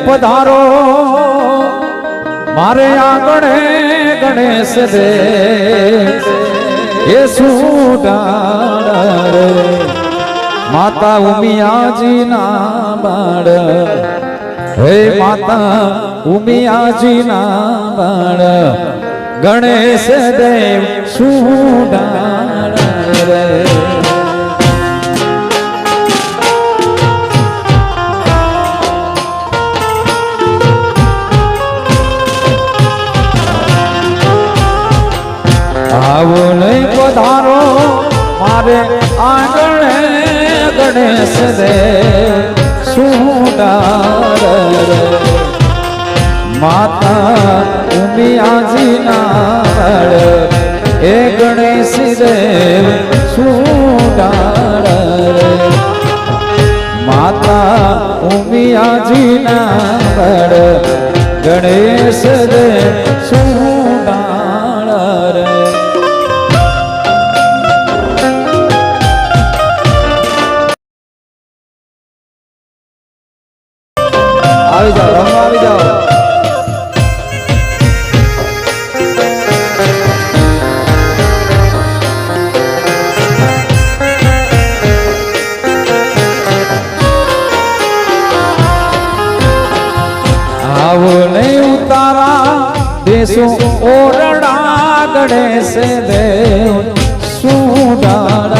પધારો મારે આંગણે ગણેશ દે એ સુડાર માતા ઉમિયાજી ના બાળ હે માતા ઉમિયાજી ના બાળ ગણેશ દેવ સુડાર રે આવો નહીં પધારો મારે આંગણે ગણેશ દેવ સુડાર માતા ઉમિયાજી ના એ ગણેશ દેવ સુડાર માતા ઉમિયાજી ના ગણેશ દેવ સુડાર આવી જાઓ રમવા આવી જાઓ આવો નહીં ઉતારા દેશો ઓરડા ગણેશ દેવ સુડાર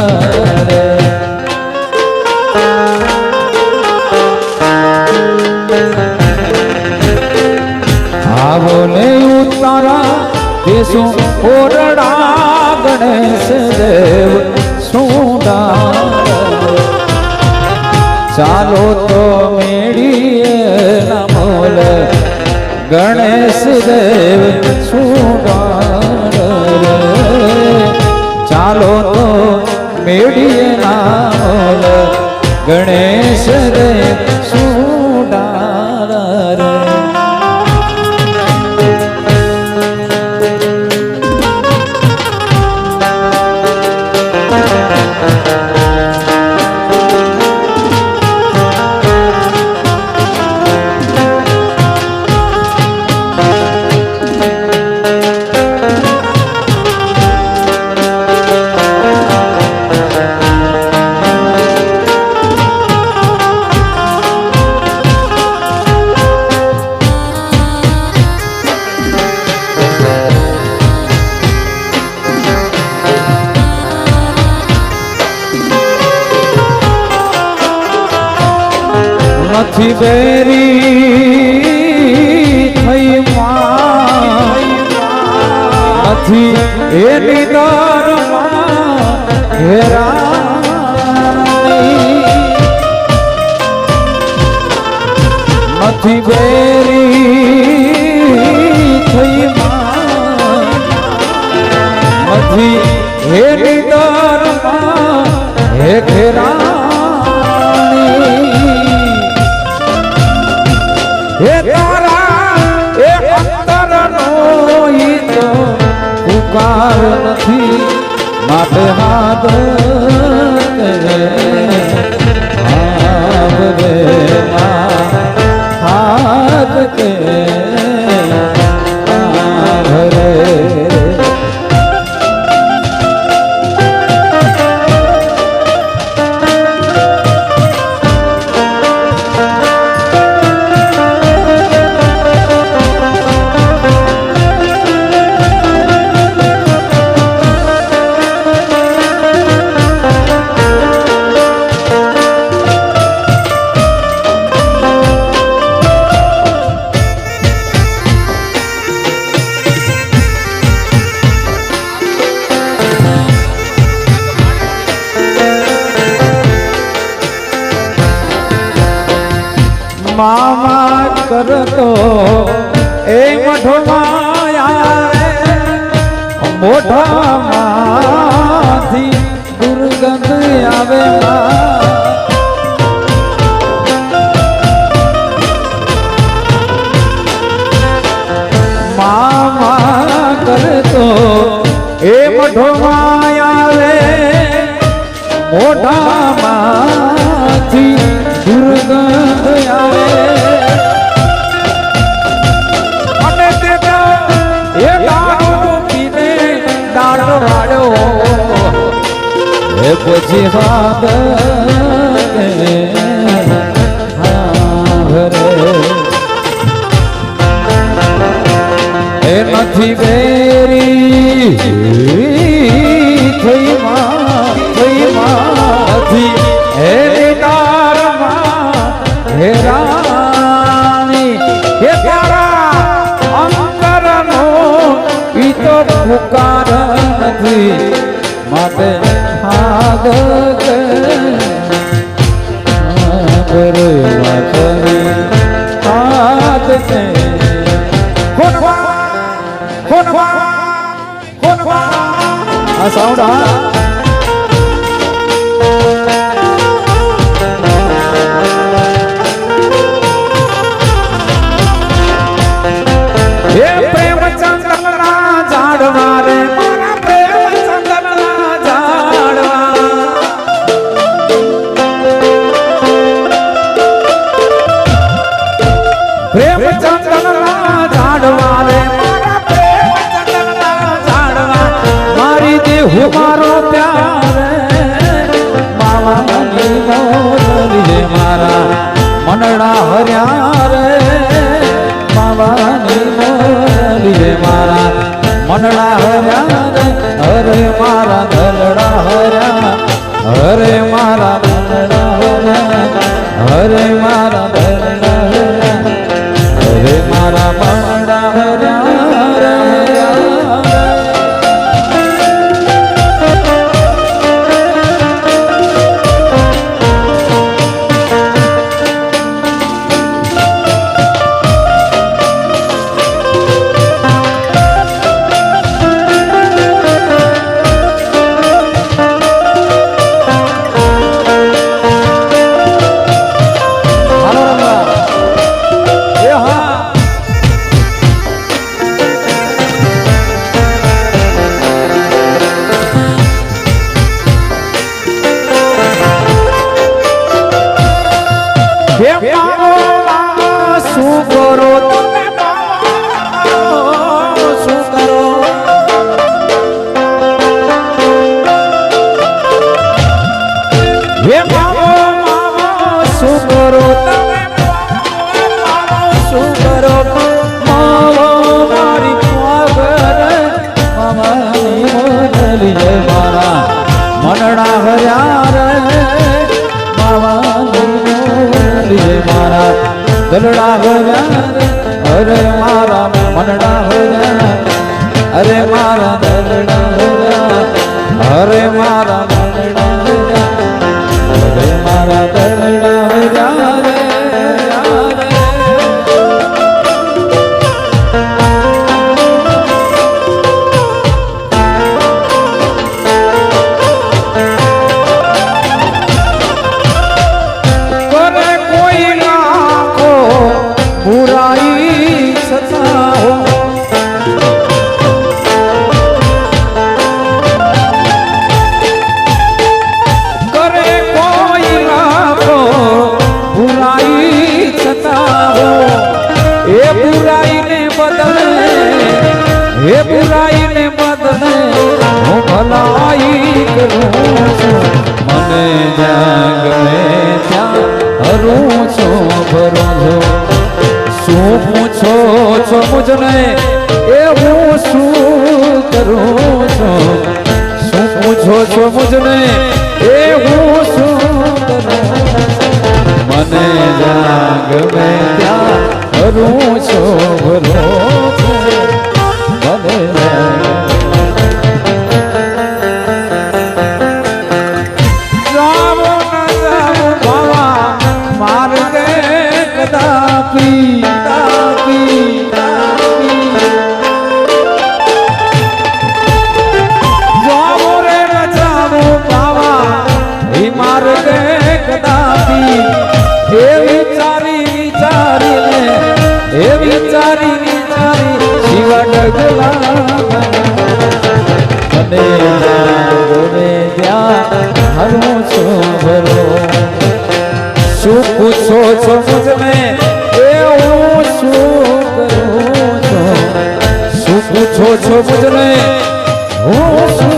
આવો નહીં ઉતારા દેશો ઓરડા ગણેશ દેવ સુડાર ચાલો તો મેળીએ નમોલ ગણેશ દેવ સુડાર ચાલો તો મેળીએ નમોલ ગણેશ દેવ સુડાર નથી બેરી થઈ નથી એની દરમાં નથી બેરી થઈ નથી એની દરમાં હે ઘેરા હે તારા એ અંતરનો ઈ તો પુકાર નથી માટે હાથ રે હાથ કે રે મામા કરતો એ મઠમાં આવે મોઢામાંથી દુર્ગંધ આવે મામા કરતો એ મઠમાં આવે મોઢામાંથી દુર્ગંધ આવે નથી બેરી થઈ માં નથી હે તારમાં હેરાની હે તારા અંતરનો ઈ તો પુકાર નથી માટે હાથ આ સાઉન્ડ હે પ્રેમ ચંદનના ઝાડવા રે મારા પ્રેમ ચંદનના ઝાડવા પ્રેમ ચંદનના ઝાડવા રે મારા પ્રેમ ચંદનના ઝાડવા મારી દેહ મારો પ્યાર માવાની મોરલી મારા મનડા હર્યા રે માવાની મોરલી મારા મનડા હર્યા રે હરે મારા દલડા હર્યા હરે મારા દલડા હર્યા હરે મારા દલડા હર્યા હરે મારા મનડા હર્યા રે શું કરો તમે શું કરો હે મામા શું કરો તમે શું કરો મારી મામાની મોરલી જય મારા મનડા હર્યા રે મામાની મોરલી જય મારા દલડા હર્યા હરે મારા મનડા હર્યા હરે મારા દલડા હર્યા હરે મારા મનડા હર્યા હરે મારા દલડા હર્યા રે હે બુરાઈને બદલે હું ભલાઈ કરું છું મને જગ મેં ત્યાં હરું છું ભરું છું શું પૂછો છો મુજને એ હું શું કરું છું શું પૂછો છો મુજને એ હું શું કરું મને જગ મેં ત્યાં હરું છું ભરું છું વિચારી શિવા ડગલા મને ત્યાં હરું છું ભરો શું પૂછો છો મુજને એ હું શું કરું છું શું પૂછો છો મુજને હું શું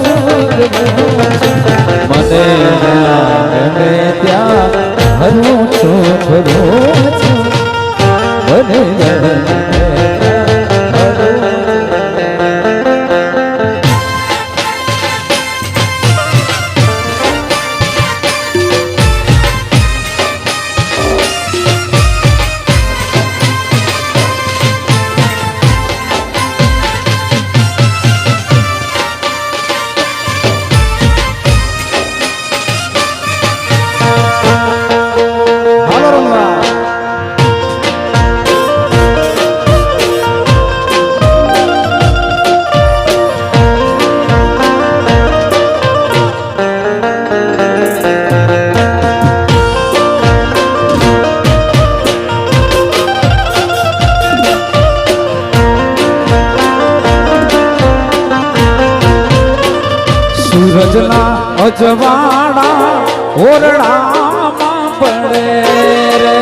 મને ત્યાં હરું છું ભરો છું મને અજવાળા ઓરડામાં પડે રે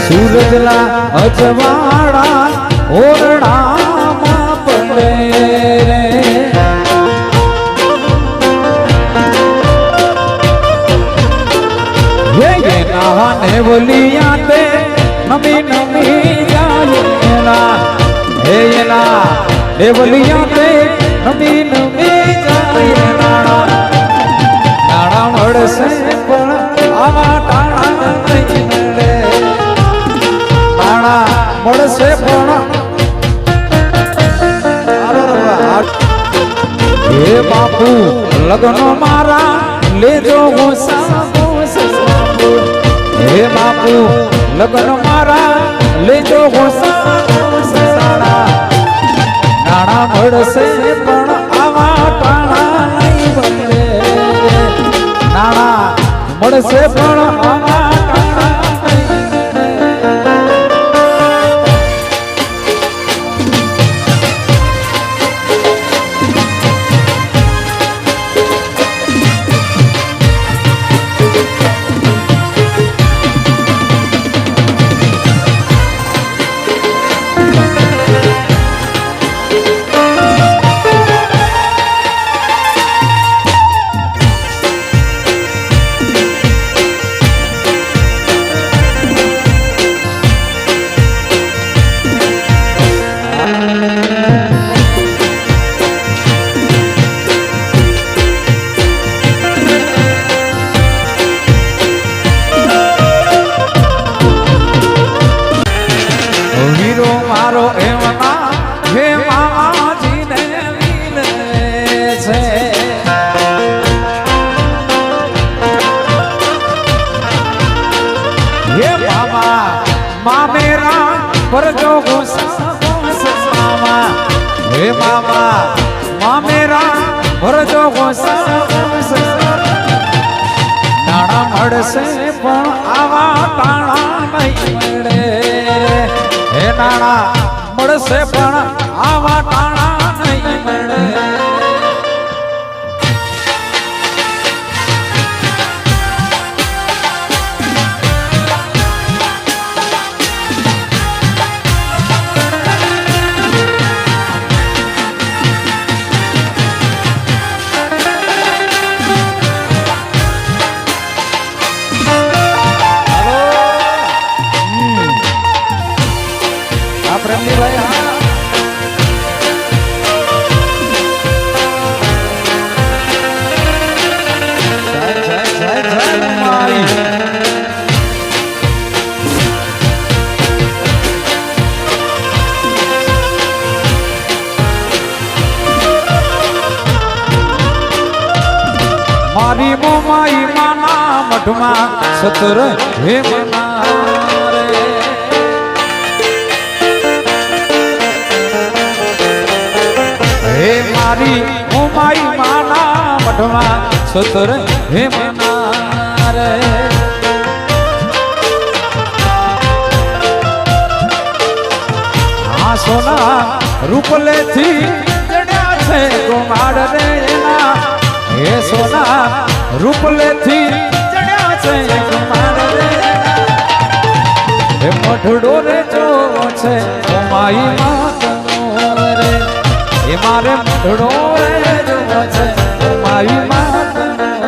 સૂરજલા અજવાળા ઓરડામાં પડે રે એના નેવલિયા તે નમી નમી જાય એના એના નેવલિયા તે નમી નમી જાય નાણા નાણા મળશે પણ આવા ટાણા નહીં મળે નાણા મળશે પણ હે બાપુ લગ્ન મારા લેજો હોસા હે બાપુ લગ્ન મારા લેજો હોસા નાણા મળશે પણ આવા ટાણા નહીં બને નાણા મળશે પણ આવા પરજો મામા હે મામા મામેરા પરજો નાણા મળશે પણ આવા ટાણા નહીં મળે હે નાણા મળશે પણ આવા ટાણા નહીં મળે મારી મોમાઈ માના મઠમાં સતર હે મના રે હે મારી મોમાઈ માના મઠમાં સતર હે મના રે આ સોના રૂપલેથી જડ્યા છે કુમાર રે એના હે સોના રૂપલેથી ચડ્યા છે કુમાર રે હે મઠડો રે જોવો છે માઈ માતનો રે હે મારે મઠડો રે જોવો છે માઈ માતનો રે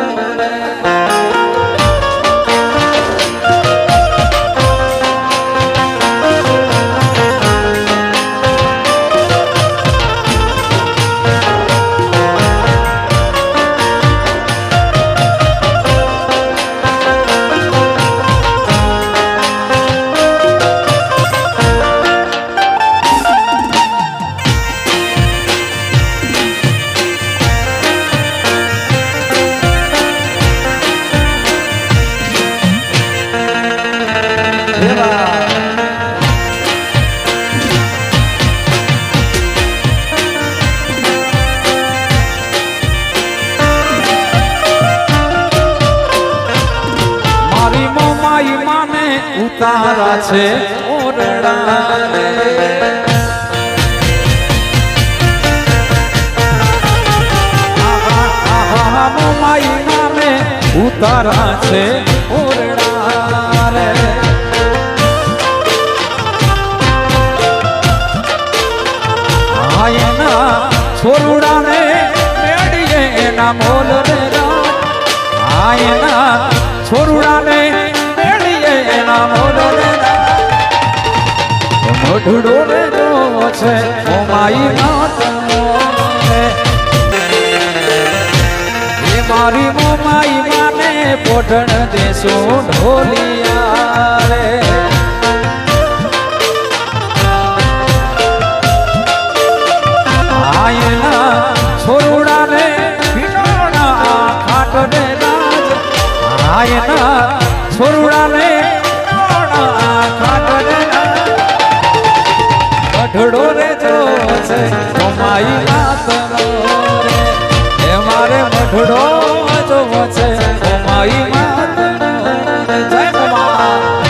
તારા છે ઓરડા રે તારા છે ઓરડા રે એના છોરુડાને મેળીએ એના મોલ રે એના છોરુડાને મેળીએ એના મોલ રે મોઢડો રે જો છે ઓ માઈ નાત એ મારી મોમાઈ માને પોઢણ દેશો ઢોલિયા રે આયના છોરુડાને ભીનોના ખાટ રે રાજ આયના છોરુડાને ભીનોના ખાટ રે મઢડો રે જો છે માઈ નાત રે એ મારે મઢડો જો છે માઈ નાત જય કમા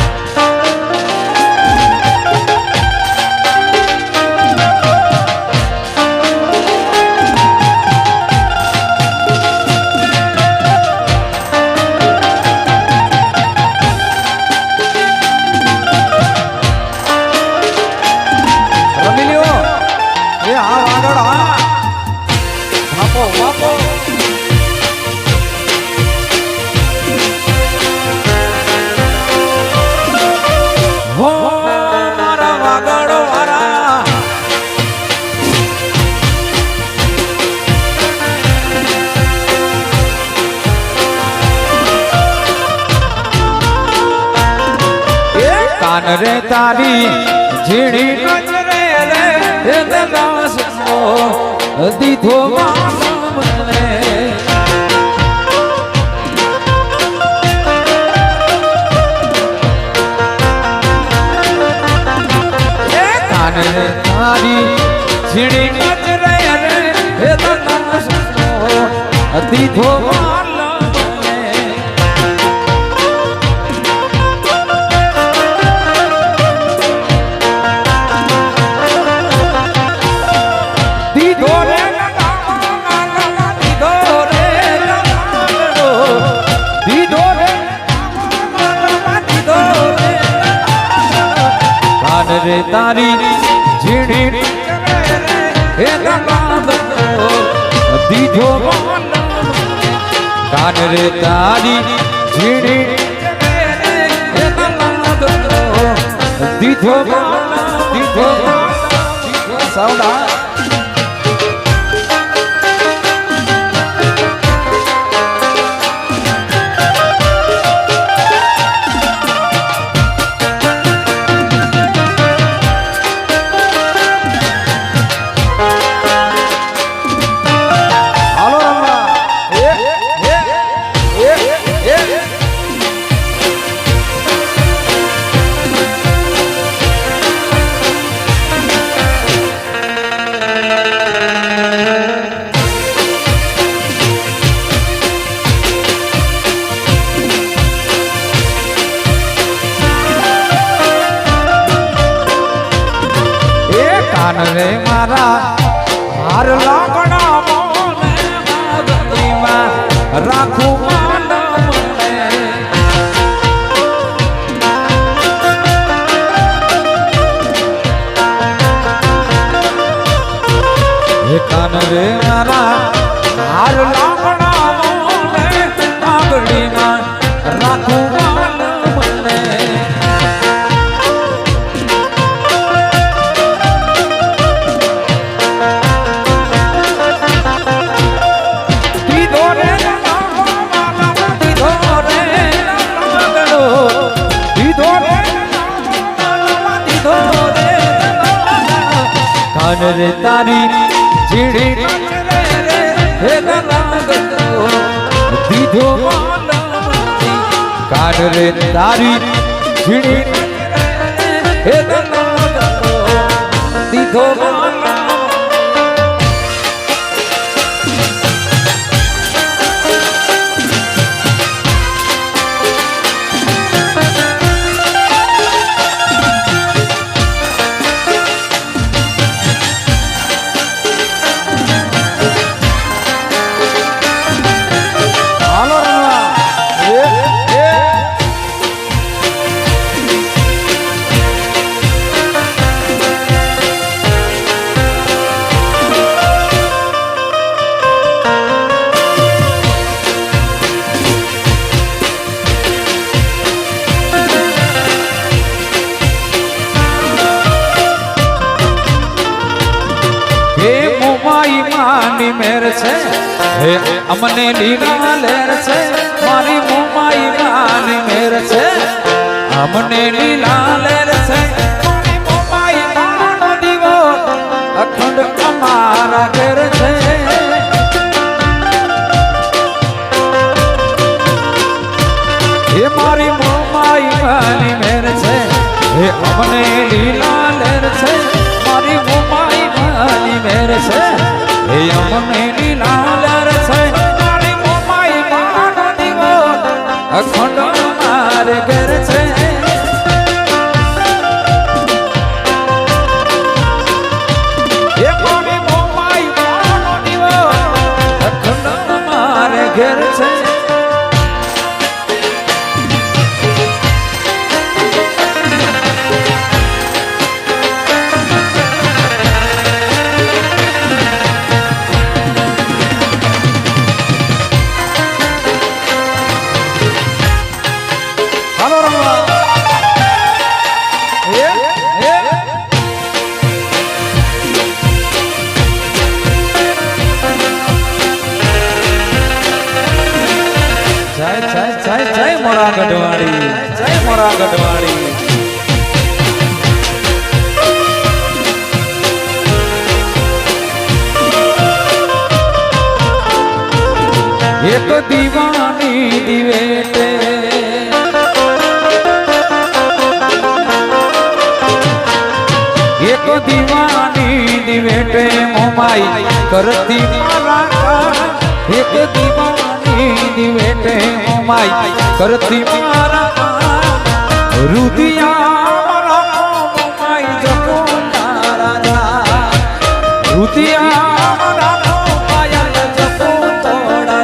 કાન રે તારી ઝીણી નજરે રે હે દલાસનો દીધો મને કાન રે તારી ઝીણી નજરે રે હે દલાસનો દીધો રે તારી ઝીણી હે દીધો કાન રે તારી ઝીણી હે દીધો દીધો સાવડા રે મારા હાર લાકડા મોને માગણીમાં રાખું માન મને હે કાન રે મારા હાર લાકડા મોને માગણીમાં રાખું માન મને કાન રે તારી ઝીણી હે દીધો કાન રે તારી ઝીણી હે દીધો હે અમને લીલા લેર છે મારી મોમાઈ માની મેર છે અમને લીલા લેર છે મારી મોમાઈ માનો દીવો અખંડ અમારા ઘર છે હે મારી મોમાઈ માની મેર છે હે અમને લીલા લેર છે મારી મોમાઈ માની મેર છે હે અમને લીલા લેર છે મારી મોમાઈ માનો દીવો અખંડ અમારે ઘર છે હે મારી મોમાઈ માનો દીવો અખંડ અમારે ઘર છે જય મોરા ગઢવાડી જય મોરા ગઢવાડી એક દીવાની દિવેટે એક દીવાની દિવેટે મોમાઈ કરતી મારા એક દીવાની દિવેટે મોમાઈ કરતી મારા રુદિયા મારા મોમાઈ જપો તારા રુદિયા મારા મોમાઈ જપો તોડા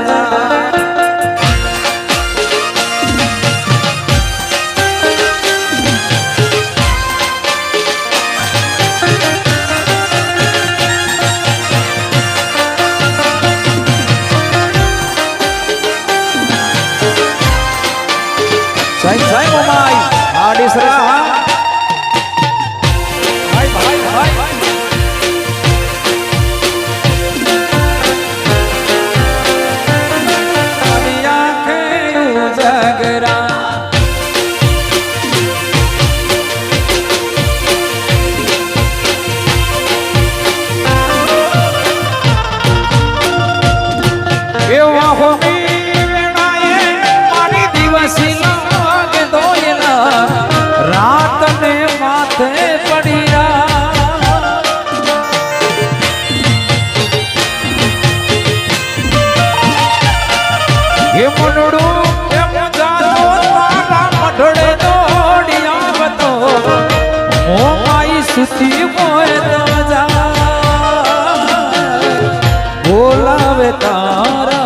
જય મોમાઈ આડીસરા ભાઈ ભાઈ ભાઈ આદિયા કે ઉજાગરા એવા હોમી વેણાએ મારી દિવસી રાત ને માથે પડિયા એ મનડું એમ જાતો મારા મઢડે દોડી આવતો મોમાઈ સુતી મોય તો જા બોલાવે તારા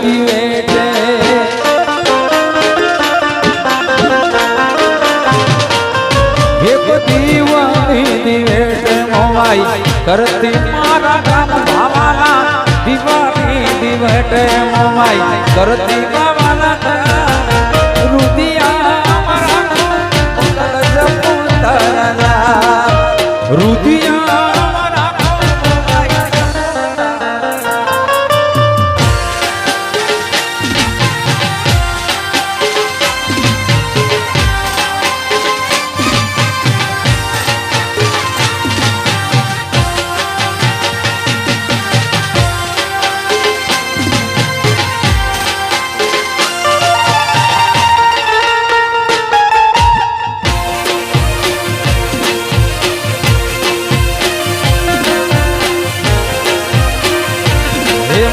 દિવેટે એક દીવાની દિવેટે મોમાઈ કરતી મારા ગામ ભાવાના દીવાની દિવેટે મોમાઈ કરતી ભાવાના રુદિયા મારા મંગલ જપો તારા રુદિયા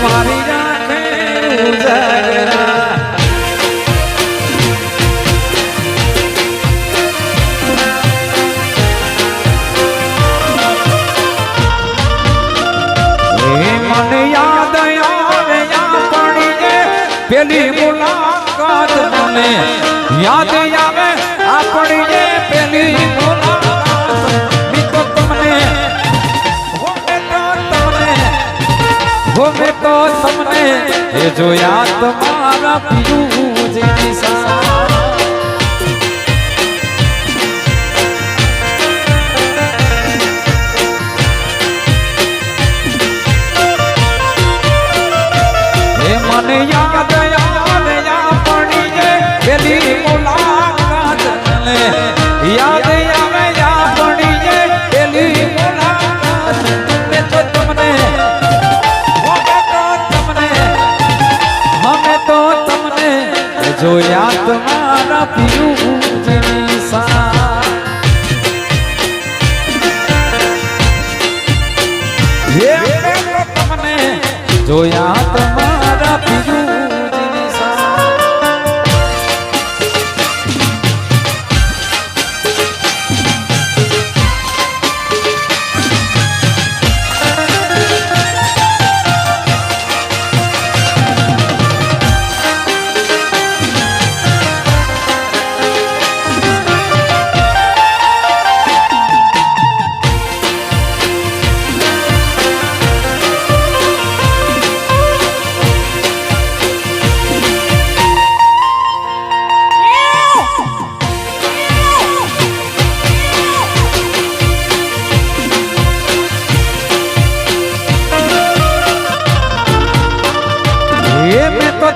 મારી રાખે ઉજાગરા મને યાદ આવે પડી પેલી મુલાકાત મને યાદ આવે આપણી પેલી મુલાકાત તમને મેં તો તમને એ જોયા તમારા પિયુજી સા મને યાદ પડી જાય પેલી મુલાકાત લે યાદ આવે પડી જાય પેલી મુલાકાત મેં તો તમને જોયા તમારા પિયુની સા તમને જોયા તમારા પિયુની સા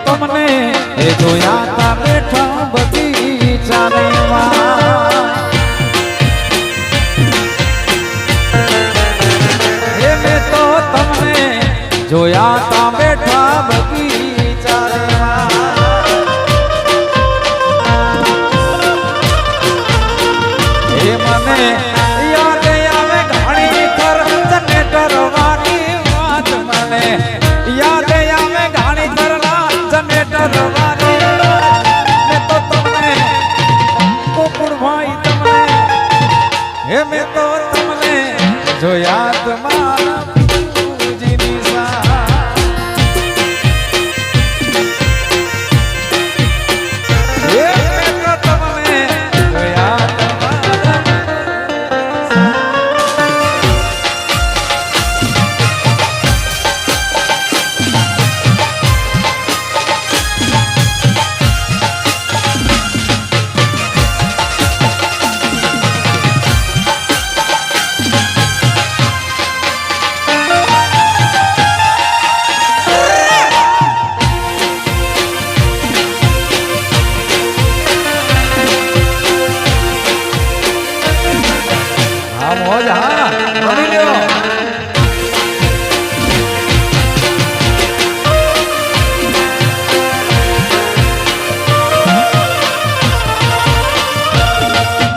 તમને એ જોયા તા બેઠા બગીચા એ મેં તો તમને જોયા તા બેઠા બગીચા એ મને યાદ આવે ઘણી કર જનેટર વાળી વાત મને યાદ આવે ઘણી કર રવાની મેં તો તમને ગોકુળ ભાઈ તમને હે મેં તો તમને જોયા તમારા પિયુજીની સા હે મેં તો તમને જોયા તમારા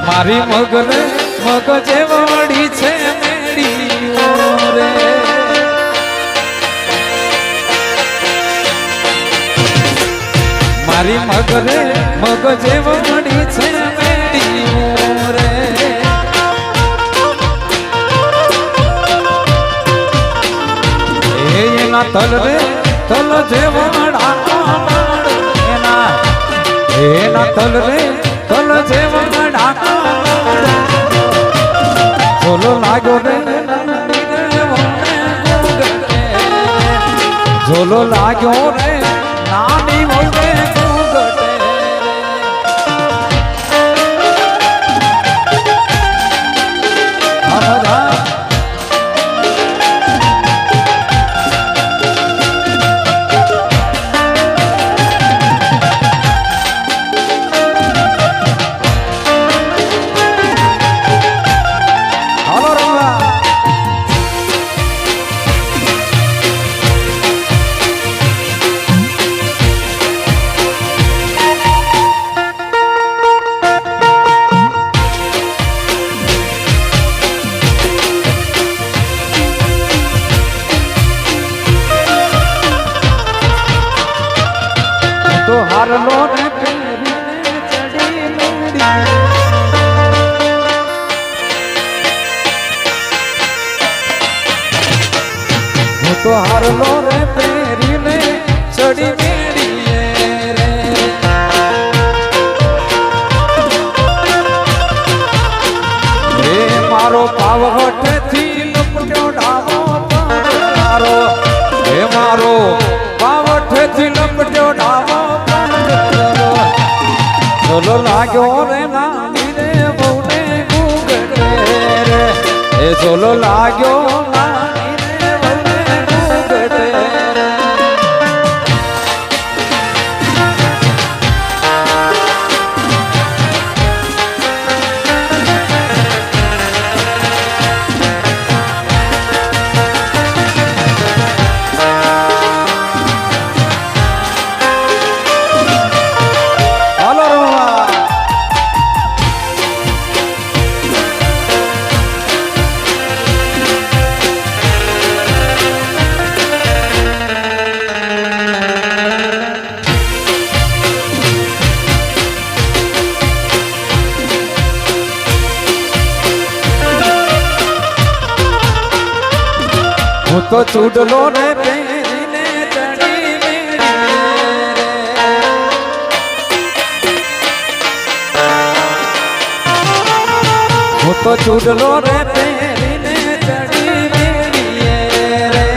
મારી મગને મગજે વળી છે મેડીઓ રે મારી મગને મગજે વળી છે મેડીઓ રે એના તલ રે તલ જે વડા એના તલ રે તલ જે વડા ઝોલો લાગ્યો રે ઝોલો લાગ્યો રે નાની મોટે ગુગટે તો હારલો ને પેરીને ચડી મેડી હું તો હારલો રે પેરીને ચડી મેડી રે એ મારો પાવ હઠેથી લપટ્યો ડાવો મારો એ મારો પાવ હઠેથી લપટ્યો ડાવો ઝોલો લાગ્યો રે નાની રે બહુને ગુગટે રે એ ઝોલો લાગ્યો નાની રે બહુને ગુગટે તો ચૂડલો ને પહેરીને ચડી હું તો ચૂડલો રે પહેરીને ચડી મેળીએ રે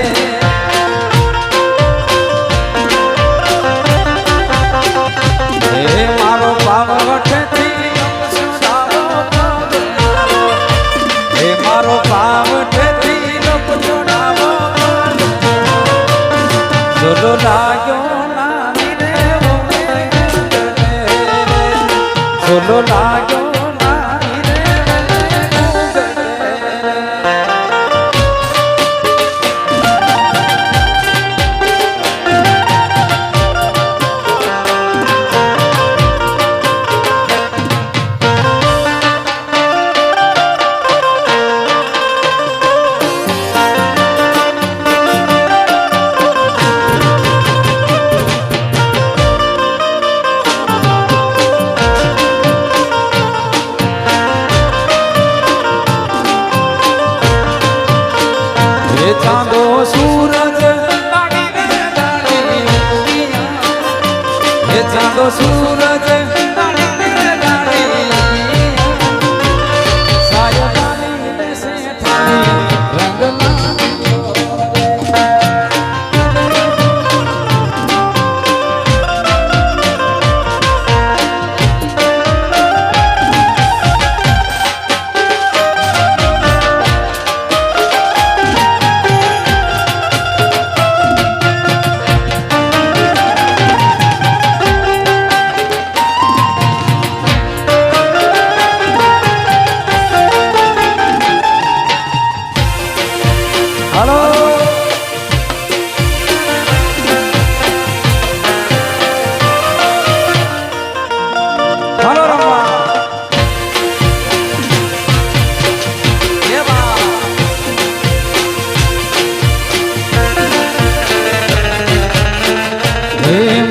હે મારો પાવઠથી હે મારો પાવઠથી લોક જોડાવો જોડો લાગ્યો નાની રે જોડો લાગ્યો ચાંદો સૂરજ હે ચાંદો સૂરજ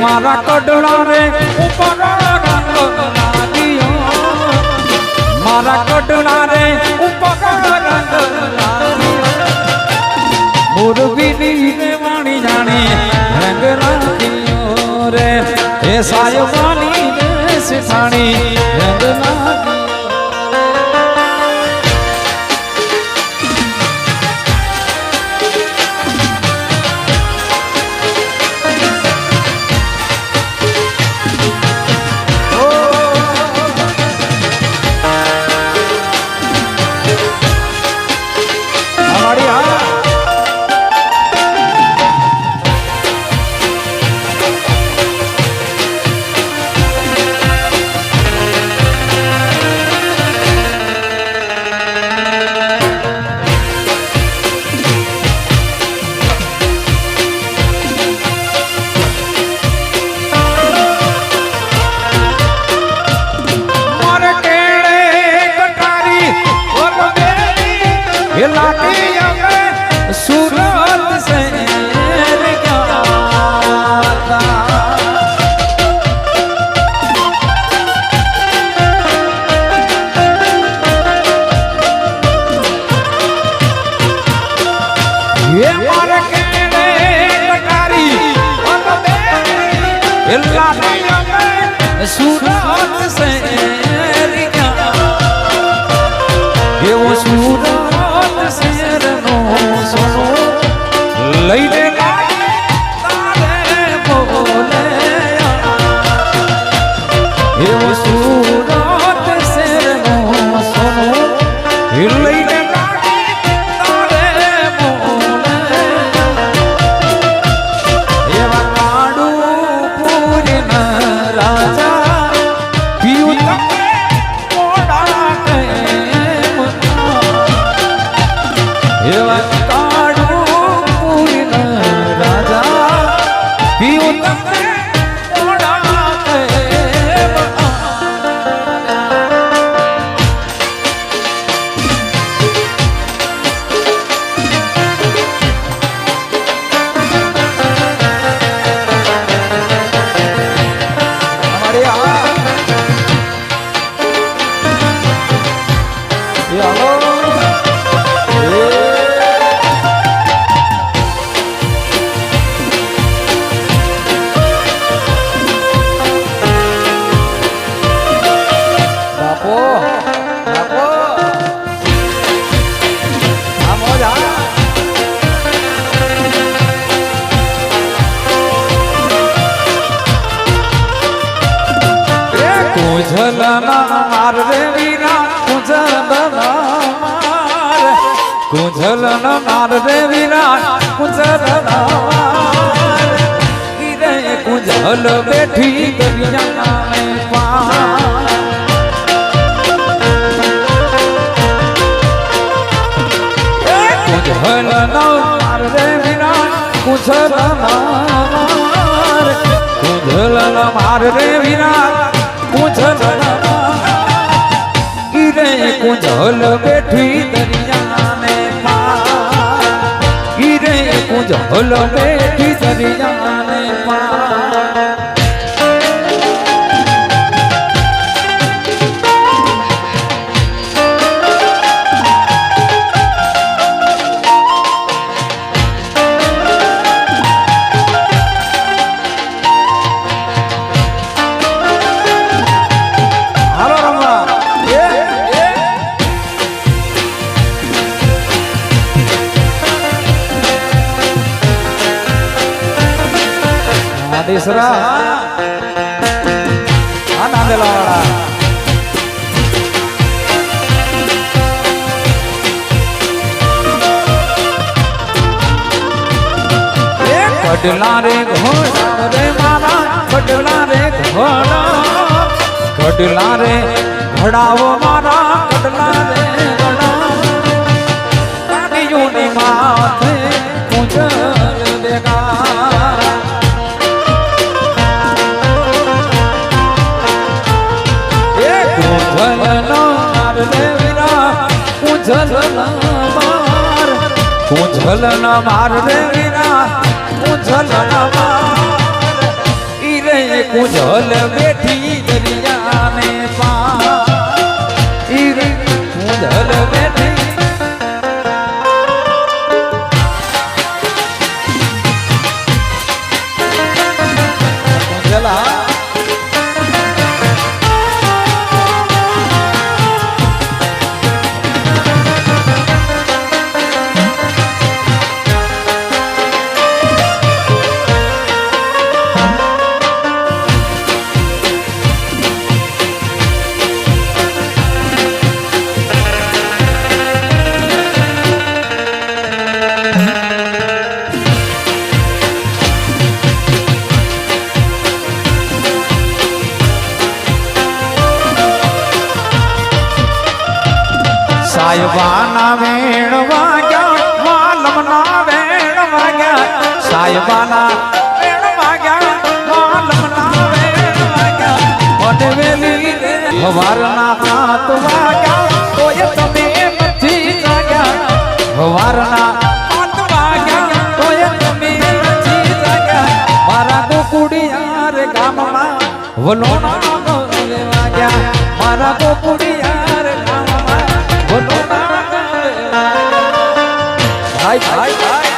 મારા કડલા રે ઉપર રંગ લાગ્યો મારા કડલા રે ઉપર રંગ લાગ્યો મોરબીની ને વાણી જાણી રંગ લાગ્યો રે એ સાયવાની ને સિઠાણી રંગ લાગ્યો સુરત એવો સુરત શહેરનો સોનો લઈને તારે બોલે એવો સુરત શહેરનો સોનો લઈને તારે બોલે એવા કાળું પૂરીના રાજા કુંજલના માર રે વીરા કુંજલના માર કુંજલના માર રે વીરા કુંજલના માર રે કુંજલ બેઠી દરિયા ને પાર કુંજલના માર રે વીરા કુંજલના માર કુંજલના માર રે વીરા કુંજલના રે કુંજલ બેઠી દરિયા ને પાર રે કુંજલ બેઠી દરિયા ને પાર દેસરા નાંદેલાવાળા કડલા રે ઘોડા રે મારા કડલા રે ઘોડા કડલા રે ઘડાવો મારા કડલા રે ઘડા કાઢીઓની માથે કુંજલ દેગા કુંજલના માર રે વીરા કુંજલના માર કુંજલના માર રે વીરા કુંજલના માર ઈ રે કુંજલ બેઠી દરિયા ને પાર ઈ રે કુંજલ બેઠી કુંજલા સાયબાના વેણ વાગ્યા માલમના વેણ વાગ્યા સાયબાના વેણ વાગ્યા માલમના વેણ વાગ્યા અડવેલી હવારના હાથ વાગ્યા તોય તમે નથી જાગ્યા હવારના હાથ વાગ્યા તોય તમે નથી જાગ્યા મારા ગોકુડિયા રે ગામમાં વલોણા વાગ્યા મારા ગોકુડિયા રે ગામમાં ભાઈ ભાઈ ભાઈ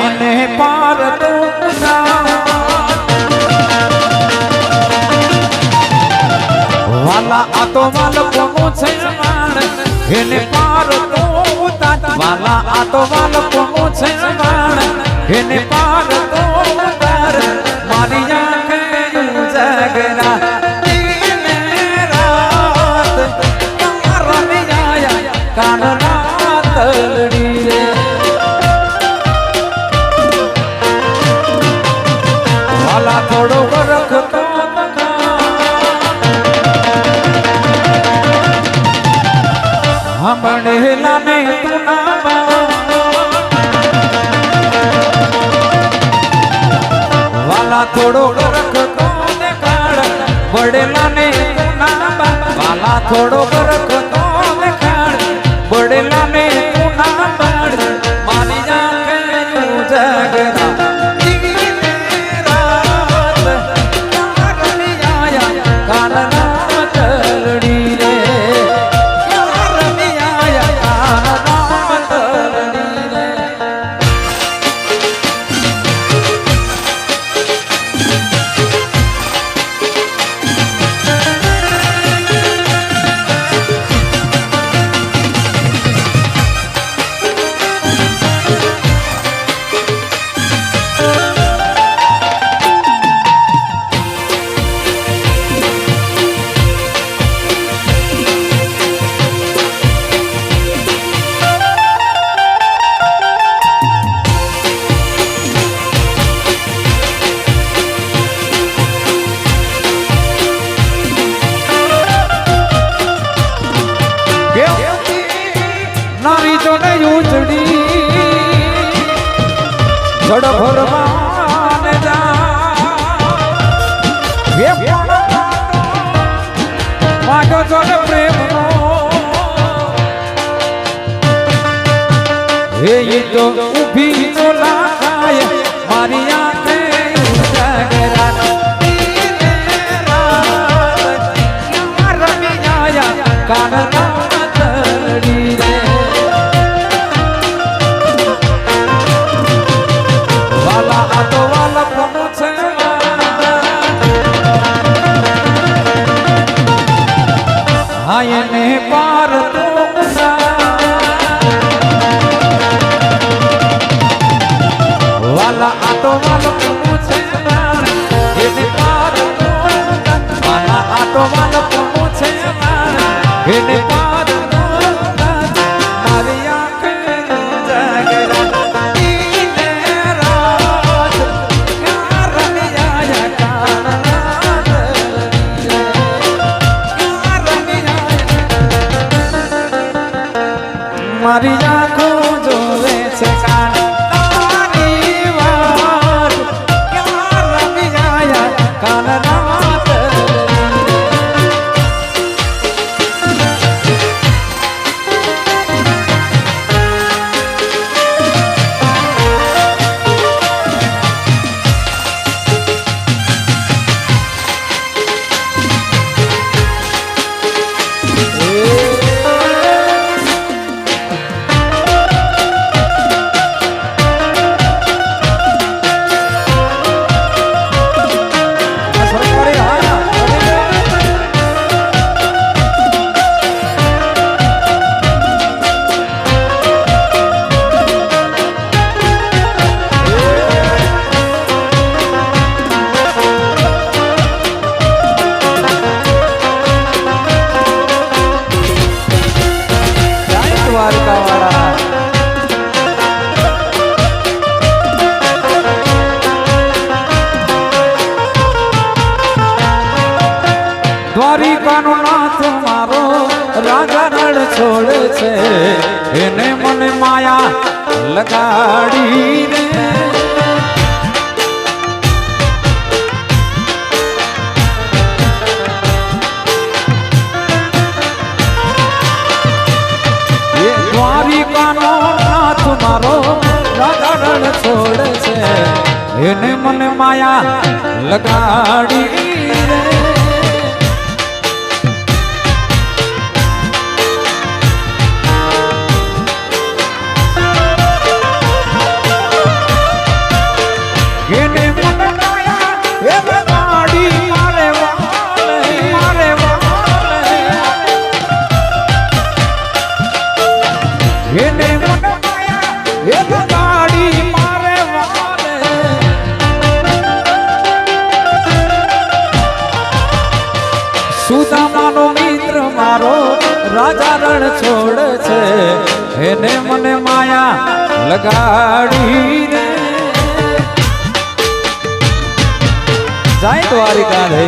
એને પાર વાલા આ તો વાલ કોનું છે માણ એને પાર તો વાલા આ તો વાલ કોનું છે માણ એને પાર તો ઉતાર મારી આંખે ઉજાગરા દિને રાત તારા વિજાયા કાન રાત લડી રે વાલા થોડો વરખ હમણેલા ને તુના વાલા થોડો વરખ કોને કાળ વડેલા ને તુના થોડો ગરખ તો દેખાડ બડેલા ને ઉના પાડ મારી આંખે ઉજાગરા ભરવાન માગો છો ને પ્રેમ હે તો ઉભી તો લાખાય મારી આંખે ઉજાગરા રમી આયા કાનના તળી રે આયને પાર તો વાલા આટો વાલો પૂછે એને પાર તો વાલા આટો વાલો પૂછે એને પાર તો મારી આંખે જાગરા મારી આંખો જોવે છે કાન તારી વાત ક્યાં રમી આયા કાનના દ્વારિકાનો નાથ મારો રાજા રણ છોડે છે એને મને માયા લગાડી રે દ્વારિકાનો નાથ મારો રાજા રણ છોડે છે એને મને માયા લગાડી રે સુદામાનો મિત્ર મારો રાજા રણ છોડ છે એને મને માયા લગાડી રે જાય દ્વારિકા રે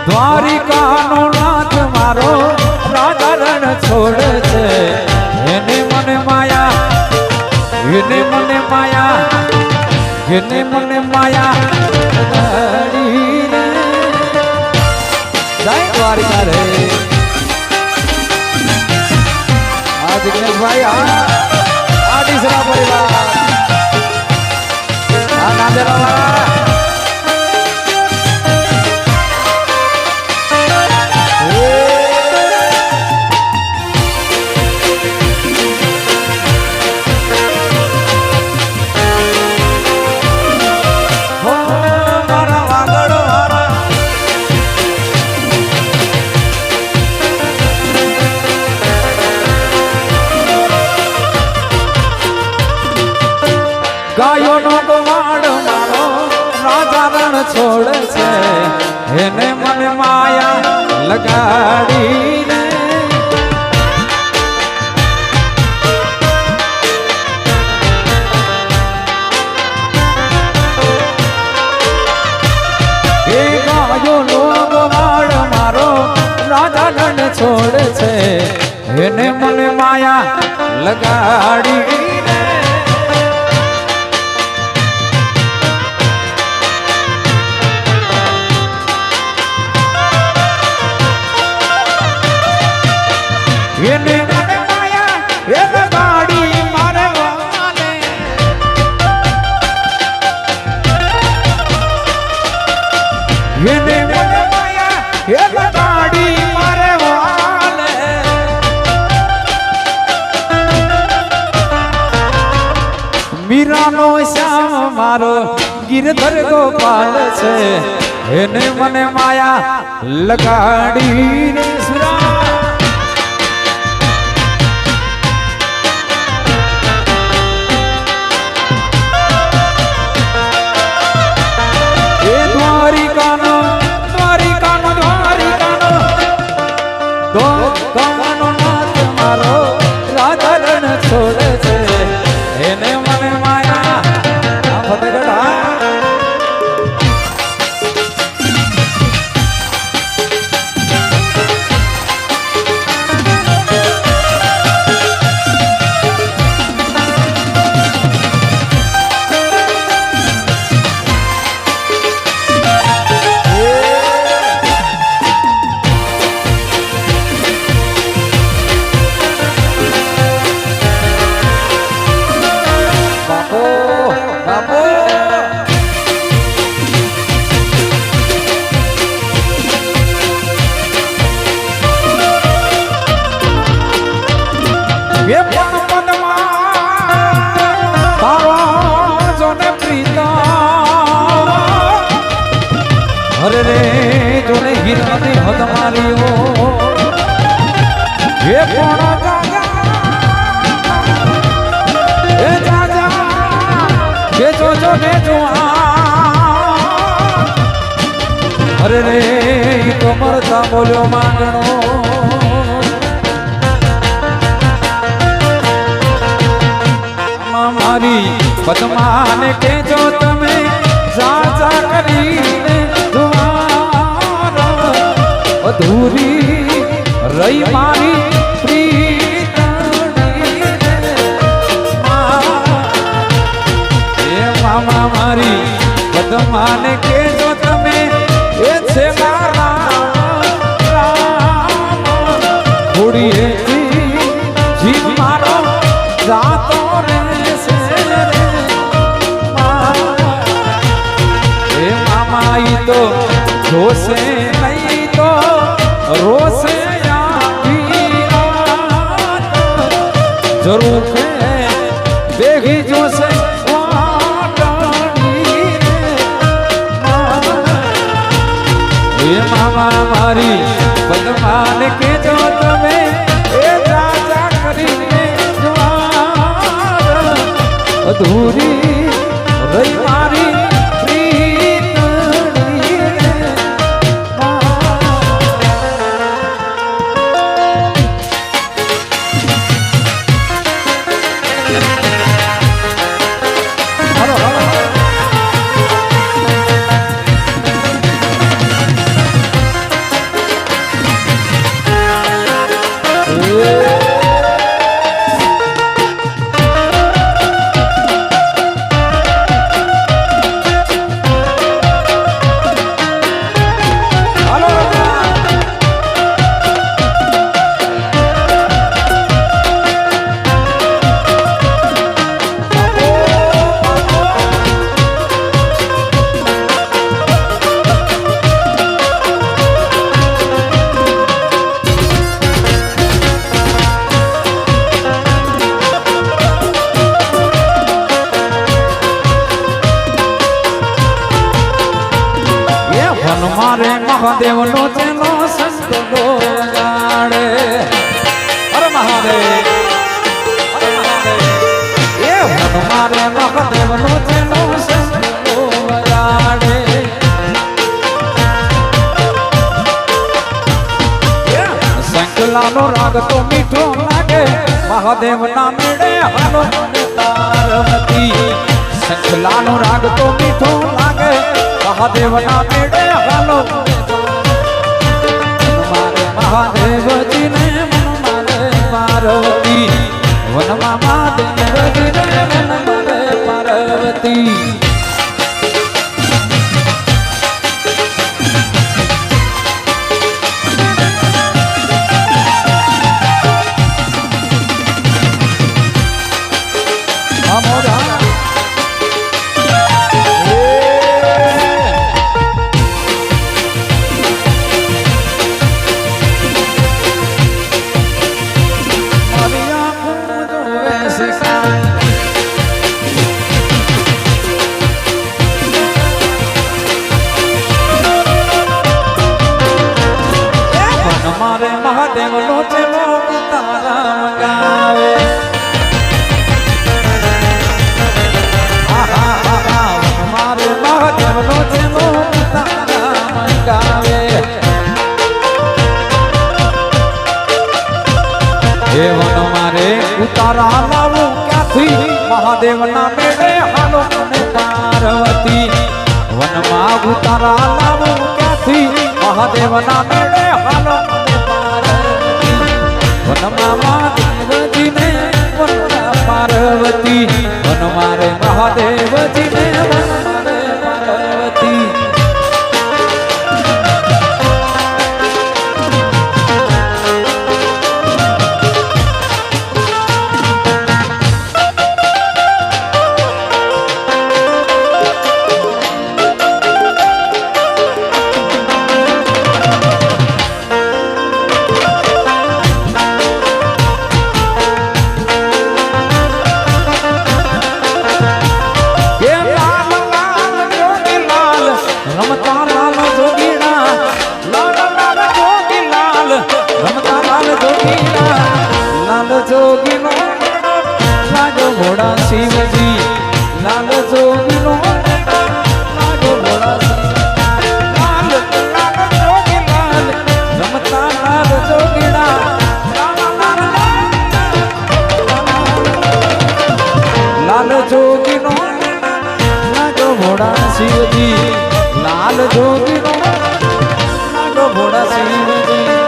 દ્વારિકાનો નાથ મારો રાજા રણ છોડ છે એને મને માયા જેને મને માયા જેને મને માયા લગાડી રે જય દ્વારિકા રે આ જિગ્નેશભાઈ આ ડીસરા પરિવાર આ નાંદેરા વાળા ગાયોનો ગવાડ મારો રાજા રણ છોડે છે એને મને માયા લગાડી રે એ ગાયોનો ગવાડ મારો રાજા રણ છોડે છે એને મને માયા લગાડી એને મને માયા એ ગાડી મારે વાલે એને મને માયા એ ગાડી મારે વાલે મીરાનો શ્યામ મારો ગિરધર ગોપાલ છે એને મને માયા લગાડી રે સુરા છોડે છે એને મને માયા અરે રે જોને હીરાની હદ માર્યો એ કોણ એ જાજા કે જોજો ને જોઆ અરે રે તો મરતા બોલ્યો માંગણો મારી પદ્માને કેજો તમે જાજા કરીને અધૂરી રહી મારી પ્રીતણી એ મામા મારી પદ્માને કેજો તમે એ છે મારા થોડી જીવ મારો જાતો રહેશે એ મામા ઈ તો જોશે નહીં તો રોશે જરૂર છે દેખી જોશે એ મામા મારી પદ્માને કેજો તમે એ રાજા કરીને અધૂરી રહી મારી મહાદેવ નો ચેલો સંતો જાણે હર મહાદેવ એ મારે મહાદેવ નો ચેલો સંતો જાણે શંખલાનો રાગ તો મીઠો લાગે મહાદેવ ના મેળે હાલો પાર્વતી શંખલાનો રાગ તો મીઠો લાગે મહાદેવ ના મેળે હાલો મારે મહાદેવજી ને મારે પાર્વતી વનમાં મહાદેવજી ને મારે પાર્વતી મહાદેવ નો ચેલો તારા ગાવે મારે મહાદેવ નો ચેલો તારા ગાવે હે વન મારે ઉતારા લાવું ક્યાંથી મહાદેવ ના મેળે હાલો મને પાર્વતી વનમાં ઉતારા લાવું ક્યાંથી મહાદેવ ના મેળે હાલો મહાદેવજી ને પાર્વતી વન મારે મહાદેવજી ને પાર્વતી જોગીનો લાગો ઘોડા શિવજી લાલ જોગીનો લાગો ઘોડા લાલ જોગી લાલ રમતા લાલ જોગીના લાલ જોગીનો લાગો ઘોડા શિવજી લાલ જોગીનો લાગો ઘોડા શિવજી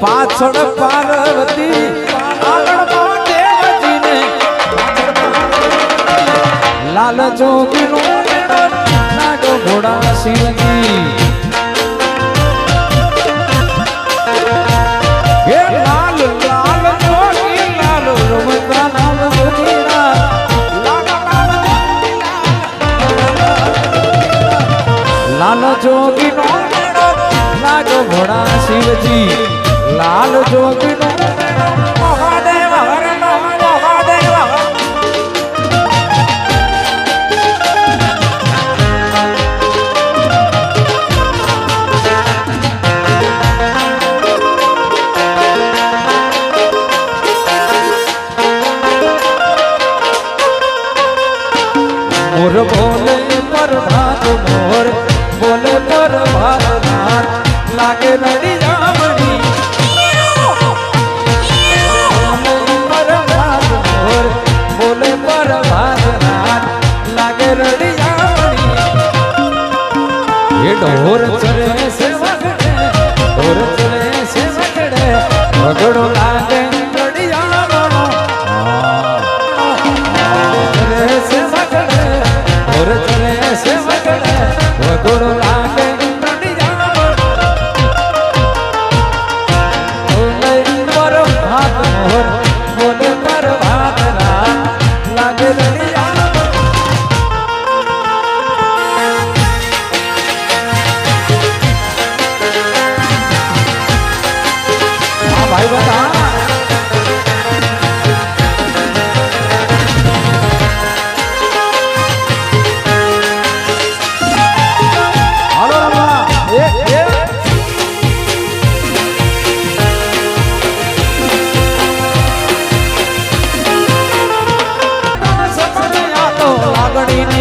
પાછળ પાર્વતી આગળ મહાદેવજી ને લાલ જોગીનો લાગો ઘોડા શિવજી હે લાલ લાલ જોગી લાલ રમતા લાલ જોગીના લાલ જોગીનો લાગો ઘોડા શિવજી લાલ જોગીનો મહાદેવ હર મહાદેવ મોર બોલે પર ભાત મોર બોલે પર ભાત નાથ લાગે રડી જામણી બોલે પર ભાત નાથ લાગે રડી જામણી એ ઢોર ચરે છે વગડે ઢોર ચરે છે વગડે વગડો લાગે રડી જામણો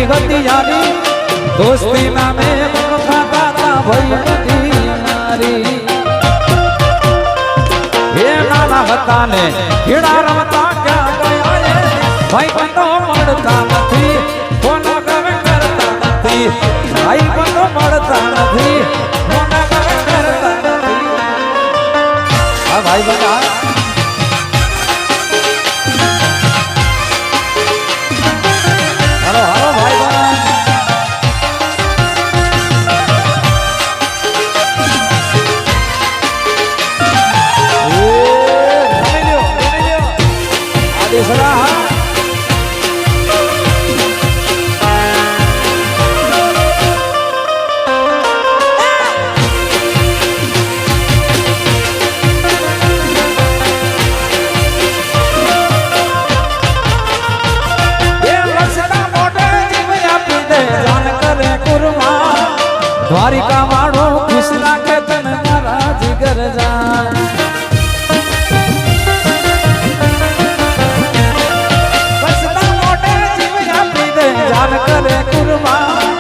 યારી હતી યારી દોસ્તી નામે ખાતા હતા ભાઈ બધી યારી હે નાના હતા ને ખેડા રમતા ક્યાં ગયા રે ભાઈ બંધો મળતા નથી કોના ગમે કરતા નથી ભાઈ બંધો મળતા નથી કોના ગમે કરતા નથી હા ભાઈ બંધા હાલો હાલો ભાઈ બંધ દ્વારિકા વાળો ખુશ રાખે તને મારા જીગર જાન બસતા મોટે જીવ આપી દે જાન કરે કુરબાન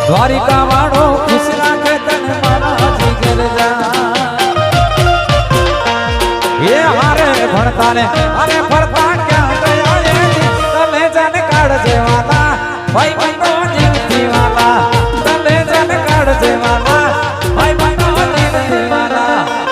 દ્વારિકા વાળો ખુશ રાખે તને મારા જીગર જાન એ હારે ભણતા ને અરે ફરતા ક્યાં ગયા તને જાન કાઢ જેવાના ભાઈ બંધો જીવતી વાલા દેવાના ભાઈ બંધો દેવાના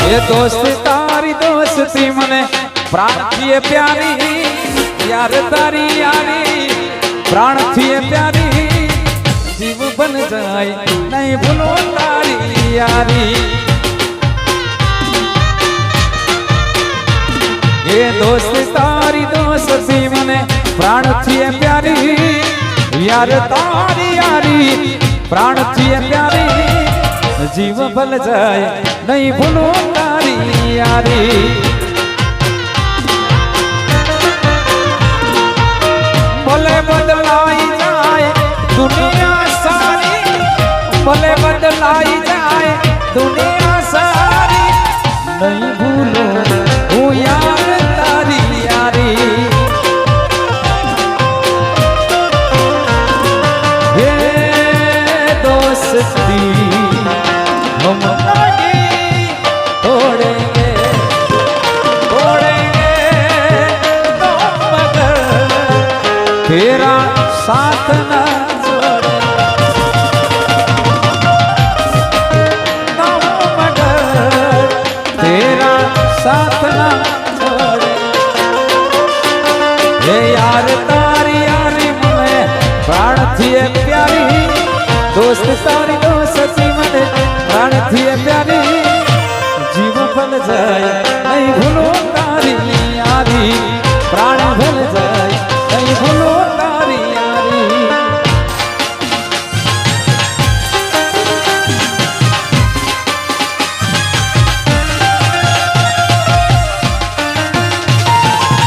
ये दोस्ती तारी दोस्ती मने प्राण थी प्यारी यार तारी यारी प्राण थी प्यारी जीव बन जाए नहीं भूलो तारी यारी ये दोस्ती तारी दोस्ती मने प्राण थी प्यारी यार तारी यारी प्राण थी प्यारी जीव बन जाए नहीं भूलो तारी यारी भले बदलाई जाए दुनिया सारी भले बदलाई जाए दुनिया सारी नहीं भूलो वो यार तारी यारी ये दोस्ती हम तोड़ेंगे तोड़ेंगे तो मगर तेरा साथ न छोड़े तो मगर तेरा साथ न छोड़े ये यार तारी यारी मने प्राण थी प्यारी दोस्त तारी दोस्ती मने प्राण थी प्यारी जीव बन जाए नहीं भूलो तारी यारी प्राण बन जाए नहीं भूलो तारी यारी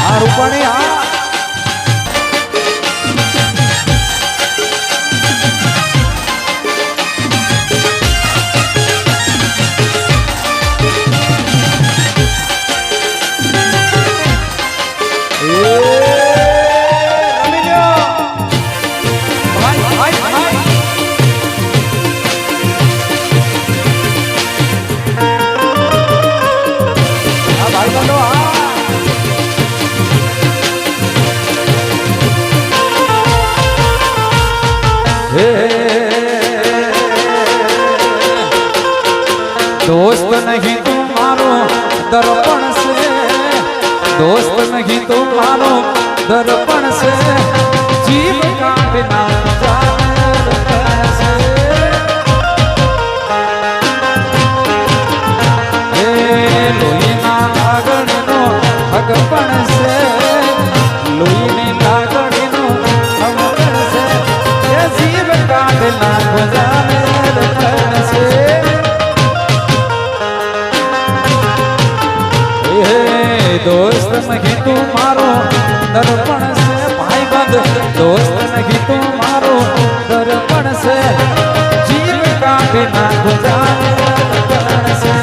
आ रूपाणी आ दोस्त नहीं तुम्हारो दर्पण से दोस्त नहीं तुम्हारो दर्पण से जीव काटना लोहीना लागण नो દોસ્ત નહીં તું મારો દર્પણ છે ભાઈબંધ દોસ્ત નહીં તું મારો દર્પણ છે જીવ કાઢી નાખું જાન દર્પણ છે